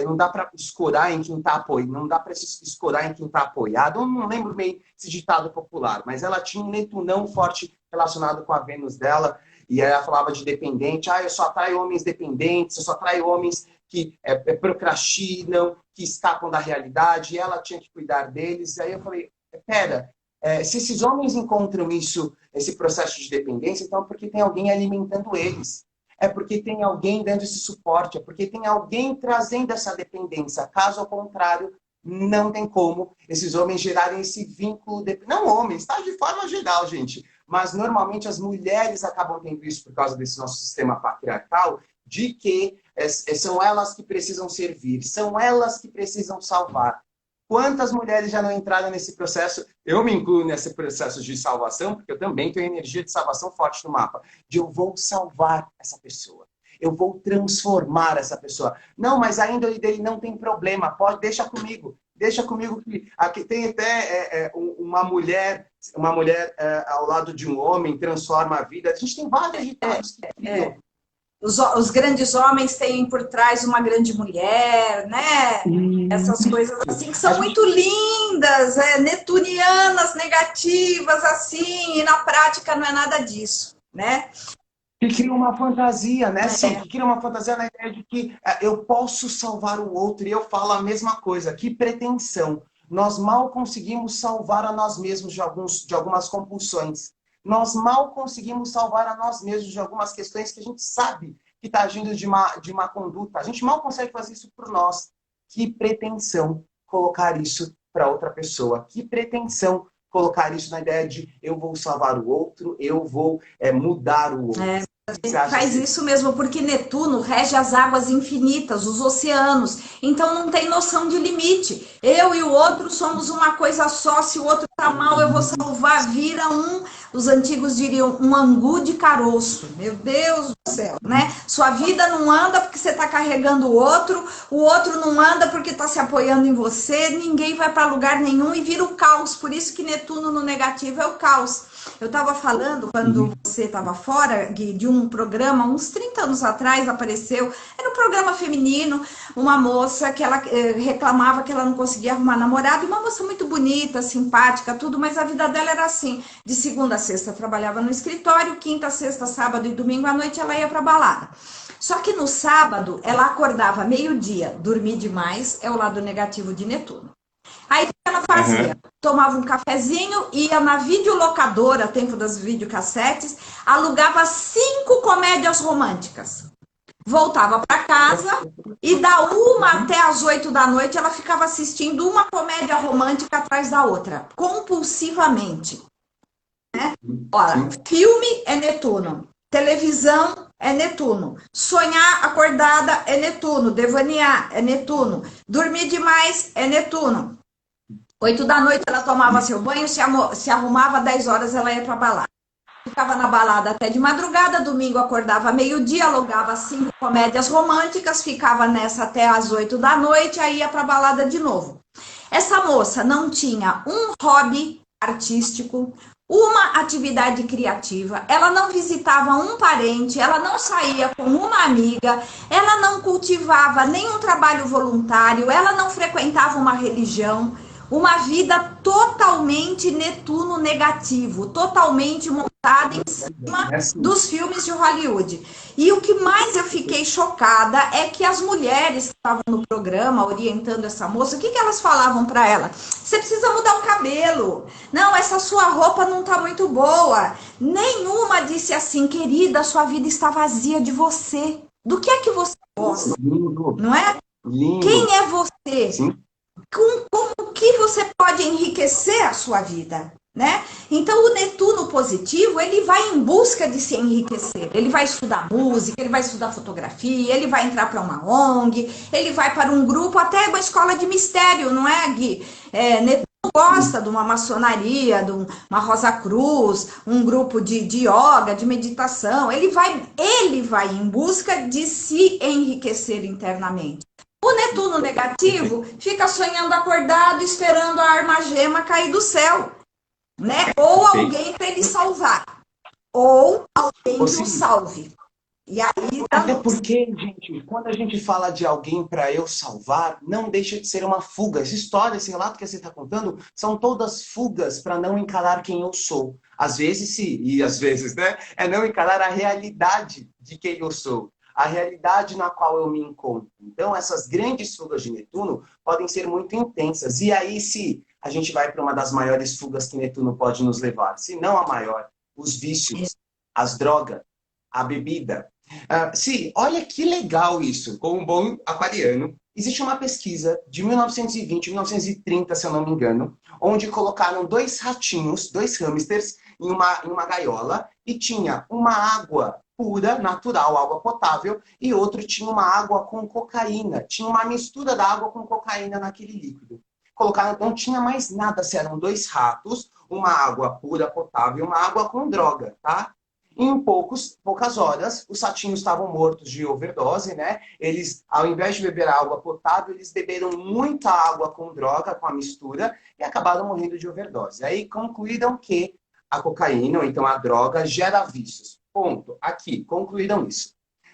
não dá para escorar em quem está apoiado, não dá para escorar em quem está apoiado. Eu não lembro bem esse ditado popular, mas ela tinha um netunão forte relacionado com a Vênus dela, e ela falava de dependente, eu só atraio homens dependentes, eu só atraio homens que procrastinam, que escapam da realidade, e ela tinha que cuidar deles. E aí eu falei, pera, se esses homens encontram isso, esse processo de dependência, então é porque tem alguém alimentando eles. É porque tem alguém dando esse suporte, é porque tem alguém trazendo essa dependência. Caso ao contrário, não tem como esses homens gerarem esse vínculo. Não homens, tá? De forma geral, gente. Mas normalmente as mulheres acabam tendo isso por causa desse nosso sistema patriarcal, de que são elas que precisam servir, são elas que precisam salvar. Quantas mulheres já não entraram nesse processo? Eu me incluo nesse processo de salvação, porque eu também tenho energia de salvação forte no mapa. De eu vou salvar essa pessoa. Eu vou transformar essa pessoa. Não, mas a índole dele não tem problema. Pode, deixa comigo. Deixa comigo que aqui tem até uma mulher ao lado de um homem transforma a vida. A gente tem vários ditados que criam. Os grandes homens têm por trás uma grande mulher, né? Essas coisas assim que são muito lindas, netunianas, negativas, assim, e na prática não é nada disso, né? Que cria uma fantasia, né? Sim, que cria uma fantasia na ideia de que eu posso salvar o outro e eu falo a mesma coisa. Que pretensão. Nós mal conseguimos salvar a nós mesmos de algumas compulsões. Nós mal conseguimos salvar a nós mesmos de algumas questões que a gente sabe que está agindo de má conduta. A gente mal consegue fazer isso por nós. Que pretensão colocar isso para outra pessoa. Que pretensão colocar isso na ideia de eu vou salvar o outro, eu vou mudar o outro. Você acha Faz assim? isso mesmo, porque Netuno rege as águas infinitas, os oceanos. Então não tem noção de limite. Eu e o outro somos uma coisa só. Se o outro tá mal, eu vou salvar. Vira um, os antigos diriam, um angu de caroço. Meu Deus do céu, né? Sua vida não anda porque você tá carregando o outro não anda porque tá se apoiando em você. Ninguém vai para lugar nenhum e vira o caos. Por isso que Netuno no negativo é o caos. Eu estava falando, quando você estava fora, Gui, de um programa, uns 30 anos atrás, apareceu, era um programa feminino, uma moça que ela reclamava que ela não conseguia arrumar namorado, e uma moça muito bonita, simpática, tudo, mas a vida dela era assim, de segunda a sexta trabalhava no escritório, quinta, sexta, sábado e domingo à noite ela ia para balada. Só que no sábado ela acordava meio-dia, dormir demais, é o lado negativo de Netuno. Aí o que ela fazia? Aham. Tomava um cafezinho, ia na videolocadora, tempo das videocassetes, alugava 5 comédias românticas. Voltava para casa e da 1 até as 8 da noite ela ficava assistindo uma comédia romântica atrás da outra, compulsivamente. Olha, Sim. filme é Netuno, televisão é Netuno, sonhar acordada é Netuno, devanear é Netuno, dormir demais é Netuno. 8 da noite ela tomava seu banho, se arrumava, 10 horas ela ia pra balada. Ficava na balada até de madrugada, domingo acordava meio-dia, alugava 5 comédias românticas, ficava nessa até as 8 da noite, aí ia pra balada de novo. Essa moça não tinha um hobby artístico, uma atividade criativa, ela não visitava um parente, ela não saía com uma amiga, ela não cultivava nenhum trabalho voluntário, ela não frequentava uma religião, uma vida totalmente Netuno negativo, totalmente montada em cima É assim. dos filmes de Hollywood. E o que mais eu fiquei chocada é que as mulheres que estavam no programa orientando essa moça, o que elas falavam para ela? Você precisa mudar o cabelo. Não, essa sua roupa não está muito boa. Nenhuma disse assim, querida, sua vida está vazia de você. Do que é que você gosta? Lindo, Não é? lindo. Quem é você? Sim. Como que você pode enriquecer a sua vida, né? Então o Netuno positivo, ele vai em busca de se enriquecer. Ele vai estudar música, ele vai estudar fotografia, ele vai entrar para uma ONG, ele vai para um grupo, até uma escola de mistério, não é, Gui? Netuno gosta de uma maçonaria, de uma Rosa Cruz, um grupo de yoga, de meditação. Ele vai em busca de se enriquecer internamente. O Netuno negativo fica sonhando acordado, esperando a armagema cair do céu, né? Ou Perfeito. alguém para ele salvar, ou alguém Ô, que o Cid, salve. E aí até danou. porque, gente, quando a gente fala de alguém para eu salvar, não deixa de ser uma fuga. Essa história, esse relato que você está contando, são todas fugas para não encarar quem eu sou. Às vezes, sim, e às vezes, né? É não encarar a realidade de quem eu sou. A realidade na qual eu me encontro. Então, essas grandes fugas de Netuno podem ser muito intensas. E aí, se a gente vai para uma das maiores fugas que Netuno pode nos levar, se não a maior, os vícios, as drogas, a bebida. Sim, olha que legal isso. Como um bom aquariano, existe uma pesquisa de 1920, 1930, se eu não me engano, onde colocaram dois ratinhos, dois hamsters, em uma gaiola e tinha uma água pura, natural, água potável, e outro tinha uma água com cocaína. Tinha uma mistura da água com cocaína naquele líquido. Colocaram, não tinha mais nada, se eram dois ratos, uma água pura, potável e uma água com droga, tá? Em poucas horas, os ratinhos estavam mortos de overdose, né? Eles, ao invés de beber água potável, eles beberam muita água com droga, com a mistura, e acabaram morrendo de overdose. Aí concluíram que a cocaína, ou então a droga, gera vícios. Ponto. Aqui, concluíram isso.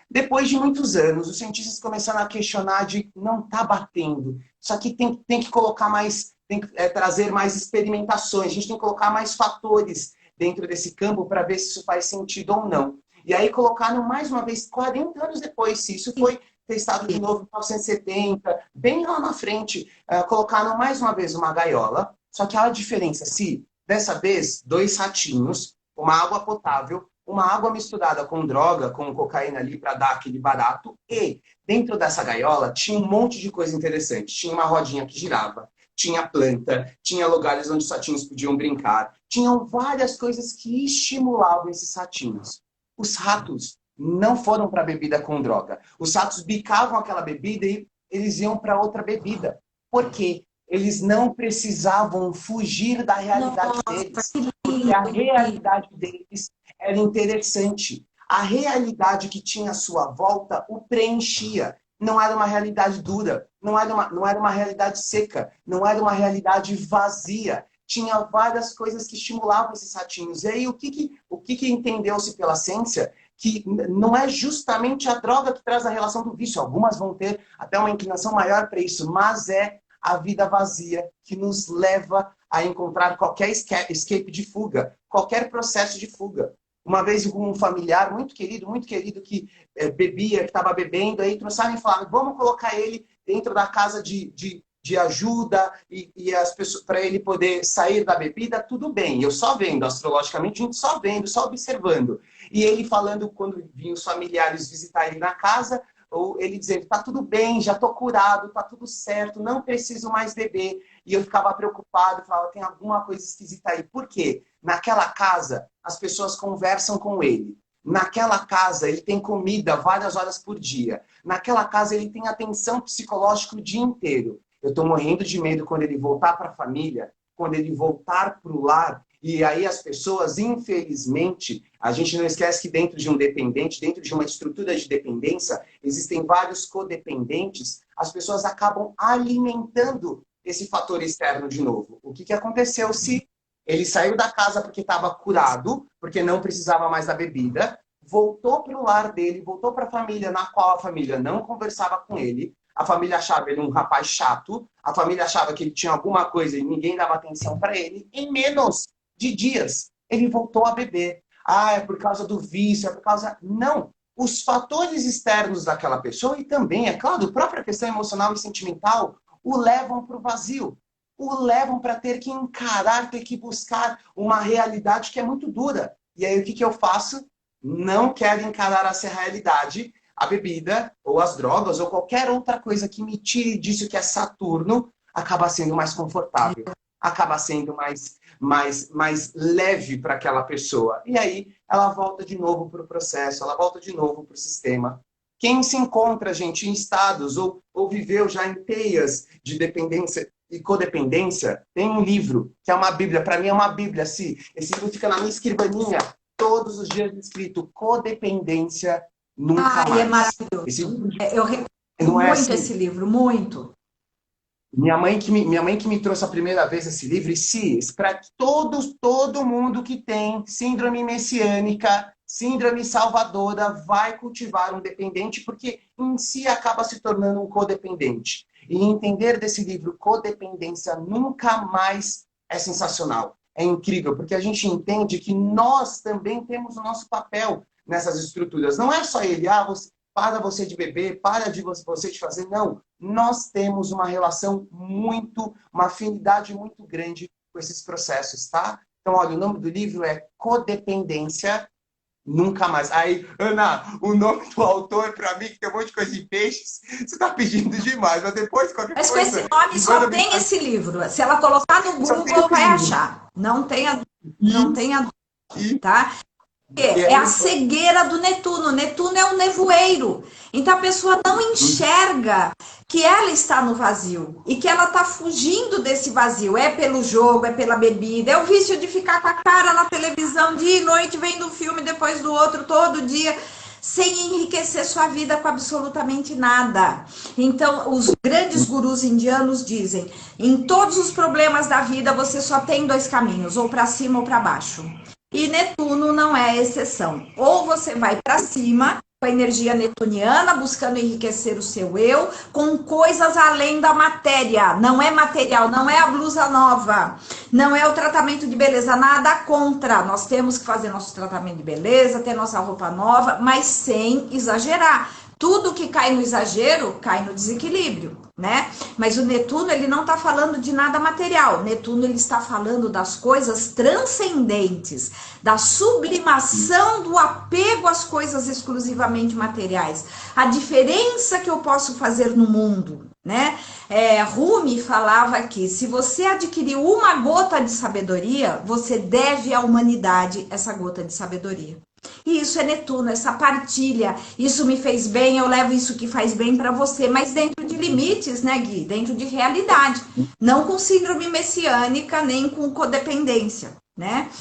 Depois de muitos anos, os cientistas começaram a questionar de não tá batendo. Isso aqui tem que colocar mais, tem que trazer mais experimentações, a gente tem que colocar mais fatores dentro desse campo para ver se isso faz sentido ou não. E aí colocaram mais uma vez, 40 anos depois, se isso foi testado de novo em 1970, bem lá na frente, colocaram mais uma vez uma gaiola, só que há a diferença, se dessa vez, dois ratinhos, uma água potável, uma água misturada com droga, com cocaína ali para dar aquele barato, e dentro dessa gaiola tinha um monte de coisa interessante. Tinha uma rodinha que girava, tinha planta, tinha lugares onde os ratinhos podiam brincar, tinham várias coisas que estimulavam esses ratinhos. Os ratos não foram para a bebida com droga. Os ratos bicavam aquela bebida e eles iam para outra bebida. Por quê? Eles não precisavam fugir da realidade deles. Porque a realidade deles era interessante. A realidade que tinha à sua volta o preenchia. Não era uma realidade dura, não era uma realidade seca, não era uma realidade vazia. Tinha várias coisas que estimulavam esses ratinhos. E aí, o que entendeu-se pela ciência? Que não é justamente a droga que traz a relação do vício. Algumas vão ter até uma inclinação maior para isso, mas é a vida vazia que nos leva a encontrar qualquer escape de fuga, qualquer processo de fuga. Uma vez um familiar muito querido, que bebia, que estava bebendo, aí trouxeram e falaram, vamos colocar ele dentro da casa de ajuda e as pessoas para ele poder sair da bebida, tudo bem. Eu só vendo, astrologicamente, a gente só vendo, só observando. E ele falando, quando vinham os familiares visitar ele na casa, ou ele dizendo, tá tudo bem, já tô curado, tá tudo certo, não preciso mais beber. E eu ficava preocupado, falava, tem alguma coisa esquisita aí. Por quê? Naquela casa, as pessoas conversam com ele. Naquela casa, ele tem comida várias horas por dia. Naquela casa, ele tem atenção psicológica o dia inteiro. Eu estou morrendo de medo quando ele voltar para a família, quando ele voltar para o lar. E aí as pessoas, infelizmente, a gente não esquece que dentro de um dependente, dentro de uma estrutura de dependência, existem vários codependentes, as pessoas acabam alimentando esse fator externo de novo. O que aconteceu se ele saiu da casa porque estava curado, porque não precisava mais da bebida, voltou para o lar dele, voltou para a família, na qual a família não conversava com ele, a família achava ele um rapaz chato, a família achava que ele tinha alguma coisa e ninguém dava atenção para ele, em menos de dias ele voltou a beber. Ah, é por causa do vício, é por causa... Não! Os fatores externos daquela pessoa e também, é claro, a própria questão emocional e sentimental o levam para o vazio. O levam para ter que encarar, ter que buscar uma realidade que é muito dura. E aí o que eu faço? Não quero encarar essa realidade, a bebida, ou as drogas, ou qualquer outra coisa que me tire disso que é Saturno, acaba sendo mais confortável, acaba sendo mais leve para aquela pessoa. E aí ela volta de novo para o processo, ela volta de novo para o sistema. Quem se encontra, gente, em estados ou viveu já em teias de dependência e codependência, tem um livro que é uma bíblia. Para mim é uma bíblia, assim. Esse livro fica na minha escrivaninha todos os dias escrito Codependência Nunca Mais. É maravilhoso. Esse livro, eu recomendo não é muito assim, esse livro, muito. minha mãe que me trouxe a primeira vez esse livro, e se para todo mundo que tem síndrome messiânica, síndrome salvadora, vai cultivar um dependente, porque em si acaba se tornando um codependente. E entender desse livro, Codependência Nunca Mais, é sensacional. É incrível, porque a gente entende que nós também temos o nosso papel nessas estruturas. Não é só ele, para você de beber, para de você de fazer. Não, nós temos uma relação uma afinidade muito grande com esses processos, tá? Então, olha, o nome do livro é Codependência Nunca Mais. Aí, Ana, o nome do autor, para mim, que tem um monte de coisa de peixes, você tá pedindo demais, mas depois qualquer Mas com coisa... esse nome só tem esse livro. Se ela colocar no Google, vai achar. Não tenha dúvida, tá? É a cegueira do Netuno. Netuno é um nevoeiro. Então a pessoa não enxerga que ela está no vazio e que ela está fugindo desse vazio. É pelo jogo, é pela bebida, é o vício de ficar com a cara na televisão dia e noite, vendo um filme depois do outro, todo dia, sem enriquecer sua vida com absolutamente nada. Então, os grandes gurus indianos dizem, em todos os problemas da vida, você só tem dois caminhos, ou para cima ou para baixo. E Netuno não é exceção. Ou você vai para cima, com a energia netuniana, buscando enriquecer o seu eu, com coisas além da matéria. Não é material, não é a blusa nova, não é o tratamento de beleza, nada contra. Nós temos que fazer nosso tratamento de beleza, ter nossa roupa nova, mas sem exagerar. Tudo que cai no exagero, cai no desequilíbrio, né? Mas o Netuno, ele não está falando de nada material. O Netuno, ele está falando das coisas transcendentes, da sublimação do apego às coisas exclusivamente materiais. A diferença que eu posso fazer no mundo, né? Rumi falava que se você adquirir uma gota de sabedoria, você deve à humanidade essa gota de sabedoria. E isso é Netuno, essa partilha. Isso me fez bem, eu levo isso que faz bem para você, mas dentro de limites, né, Gui? Dentro de realidade. Não com síndrome messiânica, nem com codependência, né?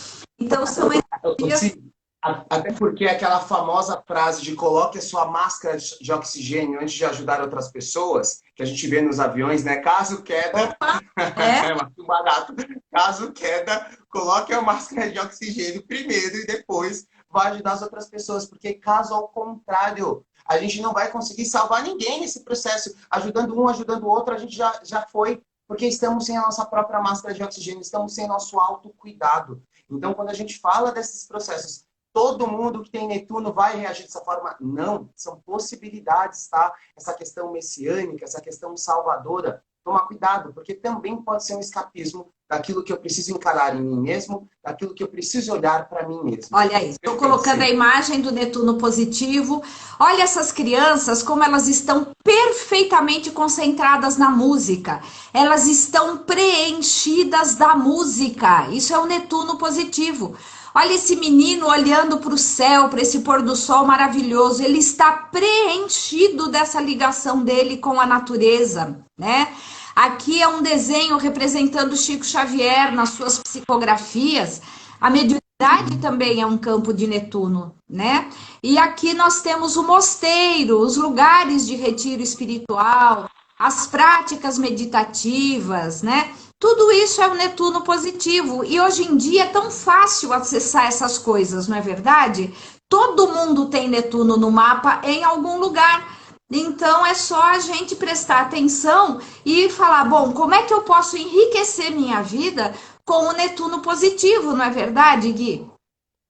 Então, são energias. Até porque aquela famosa frase de coloque a sua máscara de oxigênio antes de ajudar outras pessoas, que a gente vê nos aviões, né? Caso queda, É, é muito barato. Caso queda, coloque a máscara de oxigênio primeiro e depois vai ajudar as outras pessoas, porque caso ao contrário, a gente não vai conseguir salvar ninguém nesse processo. Ajudando um, ajudando o outro, a gente já foi, porque estamos sem a nossa própria máscara de oxigênio, estamos sem nosso autocuidado. Então, quando a gente fala desses processos, todo mundo que tem Netuno vai reagir dessa forma? Não, são possibilidades, tá? Essa questão messiânica, essa questão salvadora, toma cuidado, porque também pode ser um escapismo daquilo que eu preciso encarar em mim mesmo, daquilo que eu preciso olhar para mim mesmo. olha aí, estou colocando a imagem do Netuno positivo. Olha essas crianças, como elas estão perfeitamente concentradas na música. Elas estão preenchidas da música. Isso é o Netuno positivo. Olha esse menino olhando para o céu, para esse pôr do sol maravilhoso. Ele está preenchido dessa ligação dele com a natureza, né? Aqui é um desenho representando Chico Xavier nas suas psicografias. A mediunidade também é um campo de Netuno, né? E aqui nós temos o mosteiro, os lugares de retiro espiritual, as práticas meditativas, né? Tudo isso é o Netuno positivo. E hoje em dia é tão fácil acessar essas coisas, não é verdade? Todo mundo tem Netuno no mapa em algum lugar. Então é só a gente prestar atenção e falar, bom, como é que eu posso enriquecer minha vida com o Netuno positivo, não é verdade, Gui?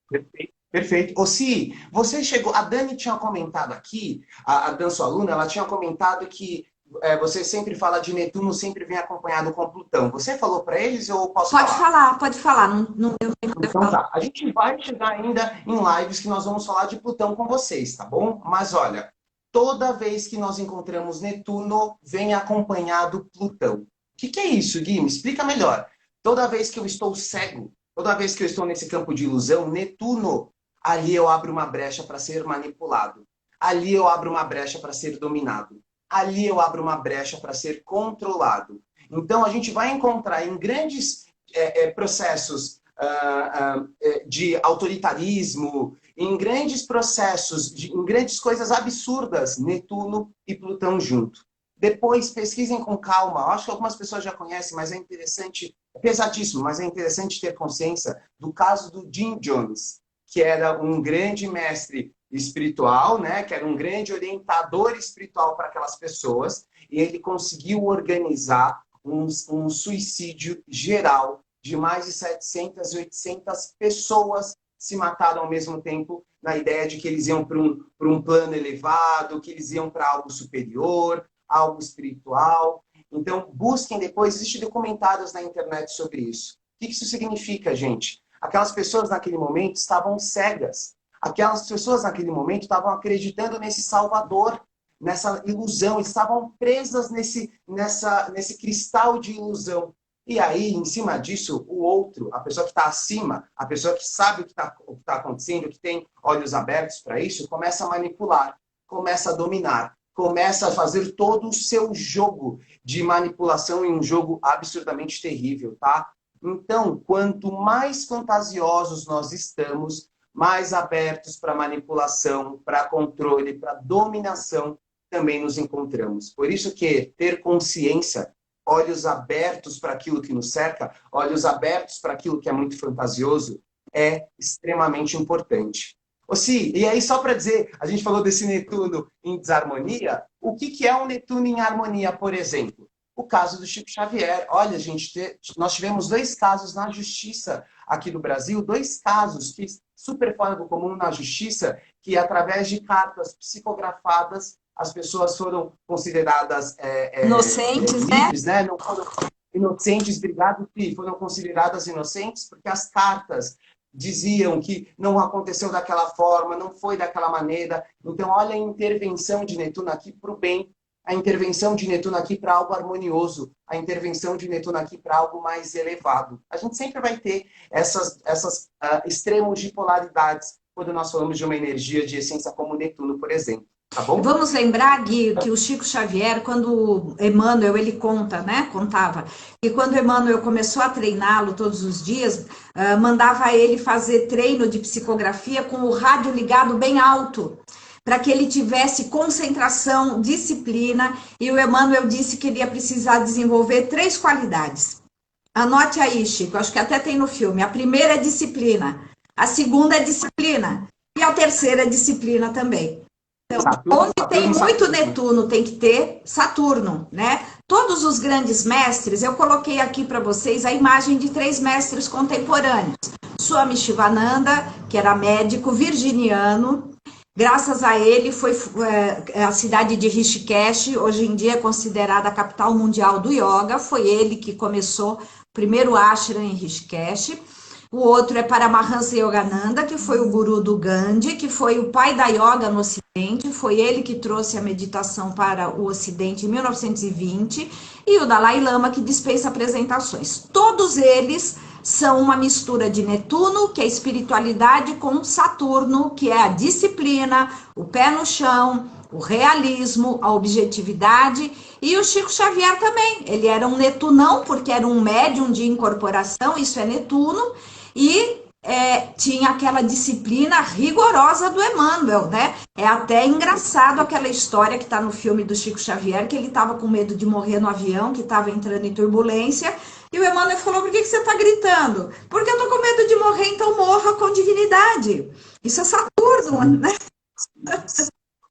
Perfeito. Perfeito. Ô, Si, você chegou. A Dani tinha comentado aqui, a Dan, sua aluna, ela tinha comentado que você sempre fala de Netuno, sempre vem acompanhado com Plutão. Você falou para eles ou posso falar? Pode falar, não, não eu tenho que Então falar. tá. A gente vai chegar ainda em lives que nós vamos falar de Plutão com vocês, tá bom? Mas olha, toda vez que nós encontramos Netuno, vem acompanhado Plutão. O que é isso, Gui? Me explica melhor. Toda vez que eu estou cego, toda vez que eu estou nesse campo de ilusão, Netuno, ali eu abro uma brecha para ser manipulado. Ali eu abro uma brecha para ser dominado. Ali eu abro uma brecha para ser controlado. Então a gente vai encontrar em grandes processos de autoritarismo, em grandes processos, em grandes coisas absurdas, Netuno e Plutão junto. Depois, pesquisem com calma. Acho que algumas pessoas já conhecem, mas é interessante, é pesadíssimo, mas é interessante ter consciência do caso do Jim Jones, que era um grande mestre espiritual, né? Que era um grande orientador espiritual para aquelas pessoas, e ele conseguiu organizar um suicídio geral de mais de 700, 800 pessoas se mataram ao mesmo tempo, na ideia de que eles iam para um plano elevado, que eles iam para algo superior, algo espiritual. Então, busquem depois, existem documentários na internet sobre isso. O que isso significa, gente? Aquelas pessoas naquele momento estavam cegas. Aquelas pessoas naquele momento estavam acreditando nesse Salvador, nessa ilusão, estavam presas nesse cristal de ilusão. E aí, em cima disso, o outro, a pessoa que está acima, a pessoa que sabe o que está acontecendo, que tem olhos abertos para isso, começa a manipular, começa a dominar, começa a fazer todo o seu jogo de manipulação, e um jogo absurdamente terrível, tá? Então, quanto mais fantasiosos nós estamos, mais abertos para manipulação, para controle, para dominação, também nos encontramos. Por isso que ter consciência, olhos abertos para aquilo que nos cerca, olhos abertos para aquilo que é muito fantasioso, é extremamente importante. Si, e aí só para dizer, a gente falou desse Netuno em desarmonia, o que é um Netuno em harmonia, por exemplo? O caso do Chico Xavier. Olha, gente, nós tivemos 2 casos na justiça aqui do Brasil, 2 casos que super fora do comum na justiça, que através de cartas psicografadas, as pessoas foram consideradas Inocentes, livres, né? Não foram inocentes, obrigado, Pi, foram consideradas inocentes porque as cartas diziam que não aconteceu daquela forma, não foi daquela maneira. Então, olha a intervenção de Netuno aqui para o bem, a intervenção de Netuno aqui para algo harmonioso, a intervenção de Netuno aqui para algo mais elevado. A gente sempre vai ter esses extremos de polaridades, quando nós falamos de uma energia de essência como Netuno, por exemplo. Tá bom? Vamos lembrar, Gui, que o Chico Xavier, quando Emmanuel, ele conta, né? Contava, que quando Emmanuel começou a treiná-lo todos os dias, mandava ele fazer treino de psicografia com o rádio ligado bem alto, para que ele tivesse concentração, disciplina, e o Emmanuel disse que ele ia precisar desenvolver 3 qualidades. Anote aí, Chico, acho que até tem no filme. A primeira é disciplina, a segunda é disciplina, e a terceira é disciplina também. Então, onde tem muito Netuno, tem que ter Saturno, né? Todos os grandes mestres, eu coloquei aqui para vocês a imagem de 3 mestres contemporâneos. Swami Shivananda, que era médico virginiano, graças a ele foi a cidade de Rishikesh, hoje em dia é considerada a capital mundial do yoga, foi ele que começou o primeiro ashram em Rishikesh. O outro é Paramahansa Yogananda, que foi o guru do Gandhi, que foi o pai da yoga no Ocidente, foi ele que trouxe a meditação para o Ocidente em 1920, e o Dalai Lama, que dispensa apresentações. Todos eles são uma mistura de Netuno, que é a espiritualidade, com Saturno, que é a disciplina, o pé no chão, o realismo, a objetividade, e o Chico Xavier também. Ele era um Netunão, porque era um médium de incorporação, isso é Netuno, e tinha aquela disciplina rigorosa do Emmanuel, né? É até engraçado aquela história que está no filme do Chico Xavier, que ele estava com medo de morrer no avião, que estava entrando em turbulência, e o Emmanuel falou, por que você está gritando? Porque eu estou com medo de morrer, então morra com divinidade. Isso é Saturno, né?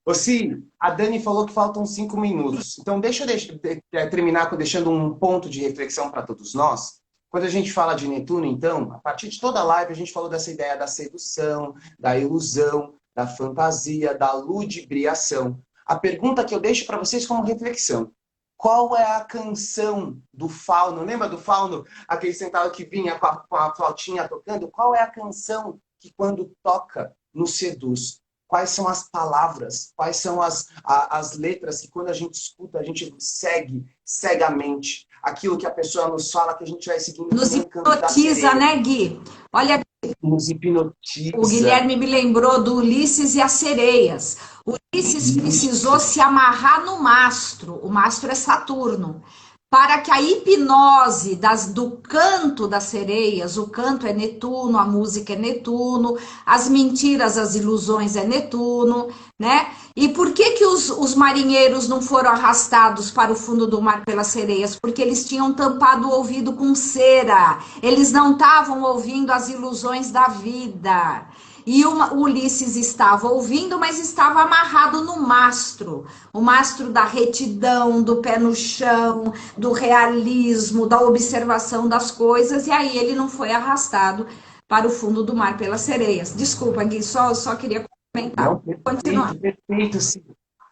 Ô, Cílio, a Dani falou que faltam 5 minutos. Então, deixa eu terminar deixando um ponto de reflexão para todos nós. Quando a gente fala de Netuno, então, a partir de toda a live, a gente falou dessa ideia da sedução, da ilusão, da fantasia, da ludibriação. A pergunta que eu deixo para vocês como reflexão: qual é a canção do fauno? Lembra do fauno? Aquele sentado que vinha com a flautinha tocando? Qual é a canção que, quando toca, nos seduz? Quais são as palavras? Quais são as letras que, quando a gente escuta, a gente segue cegamente aquilo que a pessoa nos fala, que a gente vai seguindo. Nos hipnotiza, né, Gui? Olha, nos hipnotiza. O Guilherme me lembrou do Ulisses e as sereias. O Ulisses precisou se amarrar no mastro. O mastro é Saturno. Para que a hipnose do canto das sereias, o canto é Netuno, a música é Netuno, as mentiras, as ilusões é Netuno, né? E por que os marinheiros não foram arrastados para o fundo do mar pelas sereias? Porque eles tinham tampado o ouvido com cera, eles não estavam ouvindo as ilusões da vida. E o Ulisses estava ouvindo, mas estava amarrado no mastro. O mastro da retidão, do pé no chão, do realismo, da observação das coisas. E aí ele não foi arrastado para o fundo do mar pelas sereias. Desculpa, Gui, só queria comentar. Não, perfeito, perfeito, sim.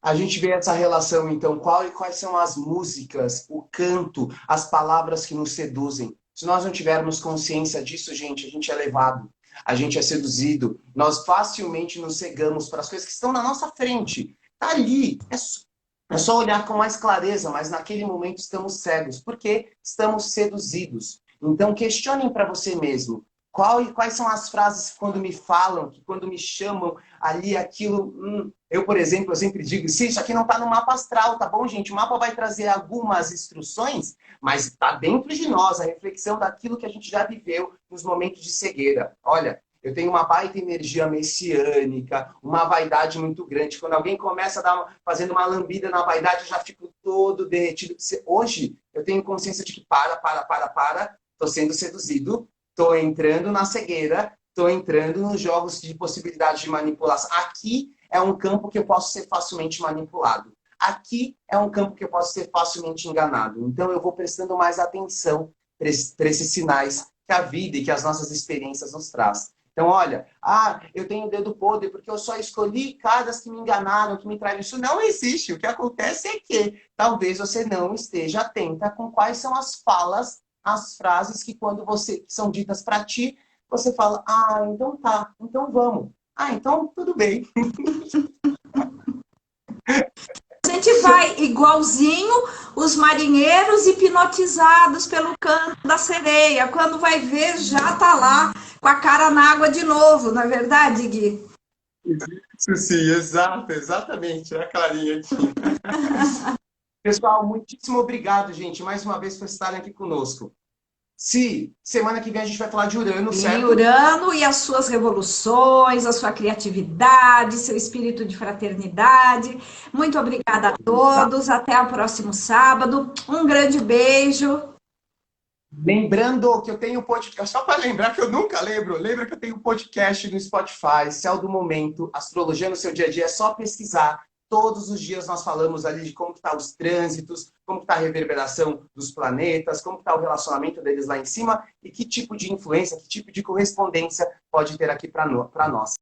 A gente vê essa relação, então, quais são as músicas, o canto, as palavras que nos seduzem. Se nós não tivermos consciência disso, gente, a gente é levado. A gente é seduzido, nós facilmente nos cegamos para as coisas que estão na nossa frente. Está ali, é só olhar com mais clareza, mas naquele momento estamos cegos, porque estamos seduzidos. Então questionem para você mesmo, quais são as frases que quando me falam, que quando me chamam ali aquilo... Eu, por exemplo, eu sempre digo, se isso aqui não está no mapa astral, tá bom, gente? O mapa vai trazer algumas instruções, mas está dentro de nós a reflexão daquilo que a gente já viveu nos momentos de cegueira. Olha, eu tenho uma baita energia messiânica, uma vaidade muito grande. Quando alguém começa fazendo uma lambida na vaidade, eu já fico todo derretido. Hoje, eu tenho consciência de que estou sendo seduzido, estou entrando na cegueira, estou entrando nos jogos de possibilidade de manipulação. Aqui é um campo que eu posso ser facilmente manipulado. Aqui é um campo que eu posso ser facilmente enganado. Então eu vou prestando mais atenção para esses sinais que a vida e que as nossas experiências nos traz. Então, olha, eu tenho o dedo podre porque eu só escolhi caras que me enganaram, que me traíram. Isso não existe. O que acontece é que talvez você não esteja atenta com quais são as falas, as frases que que são ditas para ti, você fala, então tá, então vamos. Então tudo bem. A gente vai igualzinho os marinheiros hipnotizados pelo canto da sereia. Quando vai ver, já tá lá com a cara na água de novo, não é verdade, Gui? Isso sim, exato, exatamente. É a carinha aqui. Pessoal, muitíssimo obrigado, gente, mais uma vez por estarem aqui conosco. Se semana que vem a gente vai falar de Urano, certo? Urano e as suas revoluções, a sua criatividade, seu espírito de fraternidade. Muito obrigada a todos. Até o próximo sábado. Um grande beijo. Lembrando que eu tenho podcast, só para lembrar que eu nunca lembro, lembra que eu tenho um podcast no Spotify, Céu do Momento, Astrologia no seu dia a dia, é só pesquisar. Todos os dias nós falamos ali de como estão os trânsitos, como está a reverberação dos planetas, como está o relacionamento deles lá em cima e que tipo de influência, que tipo de correspondência pode ter aqui para nós.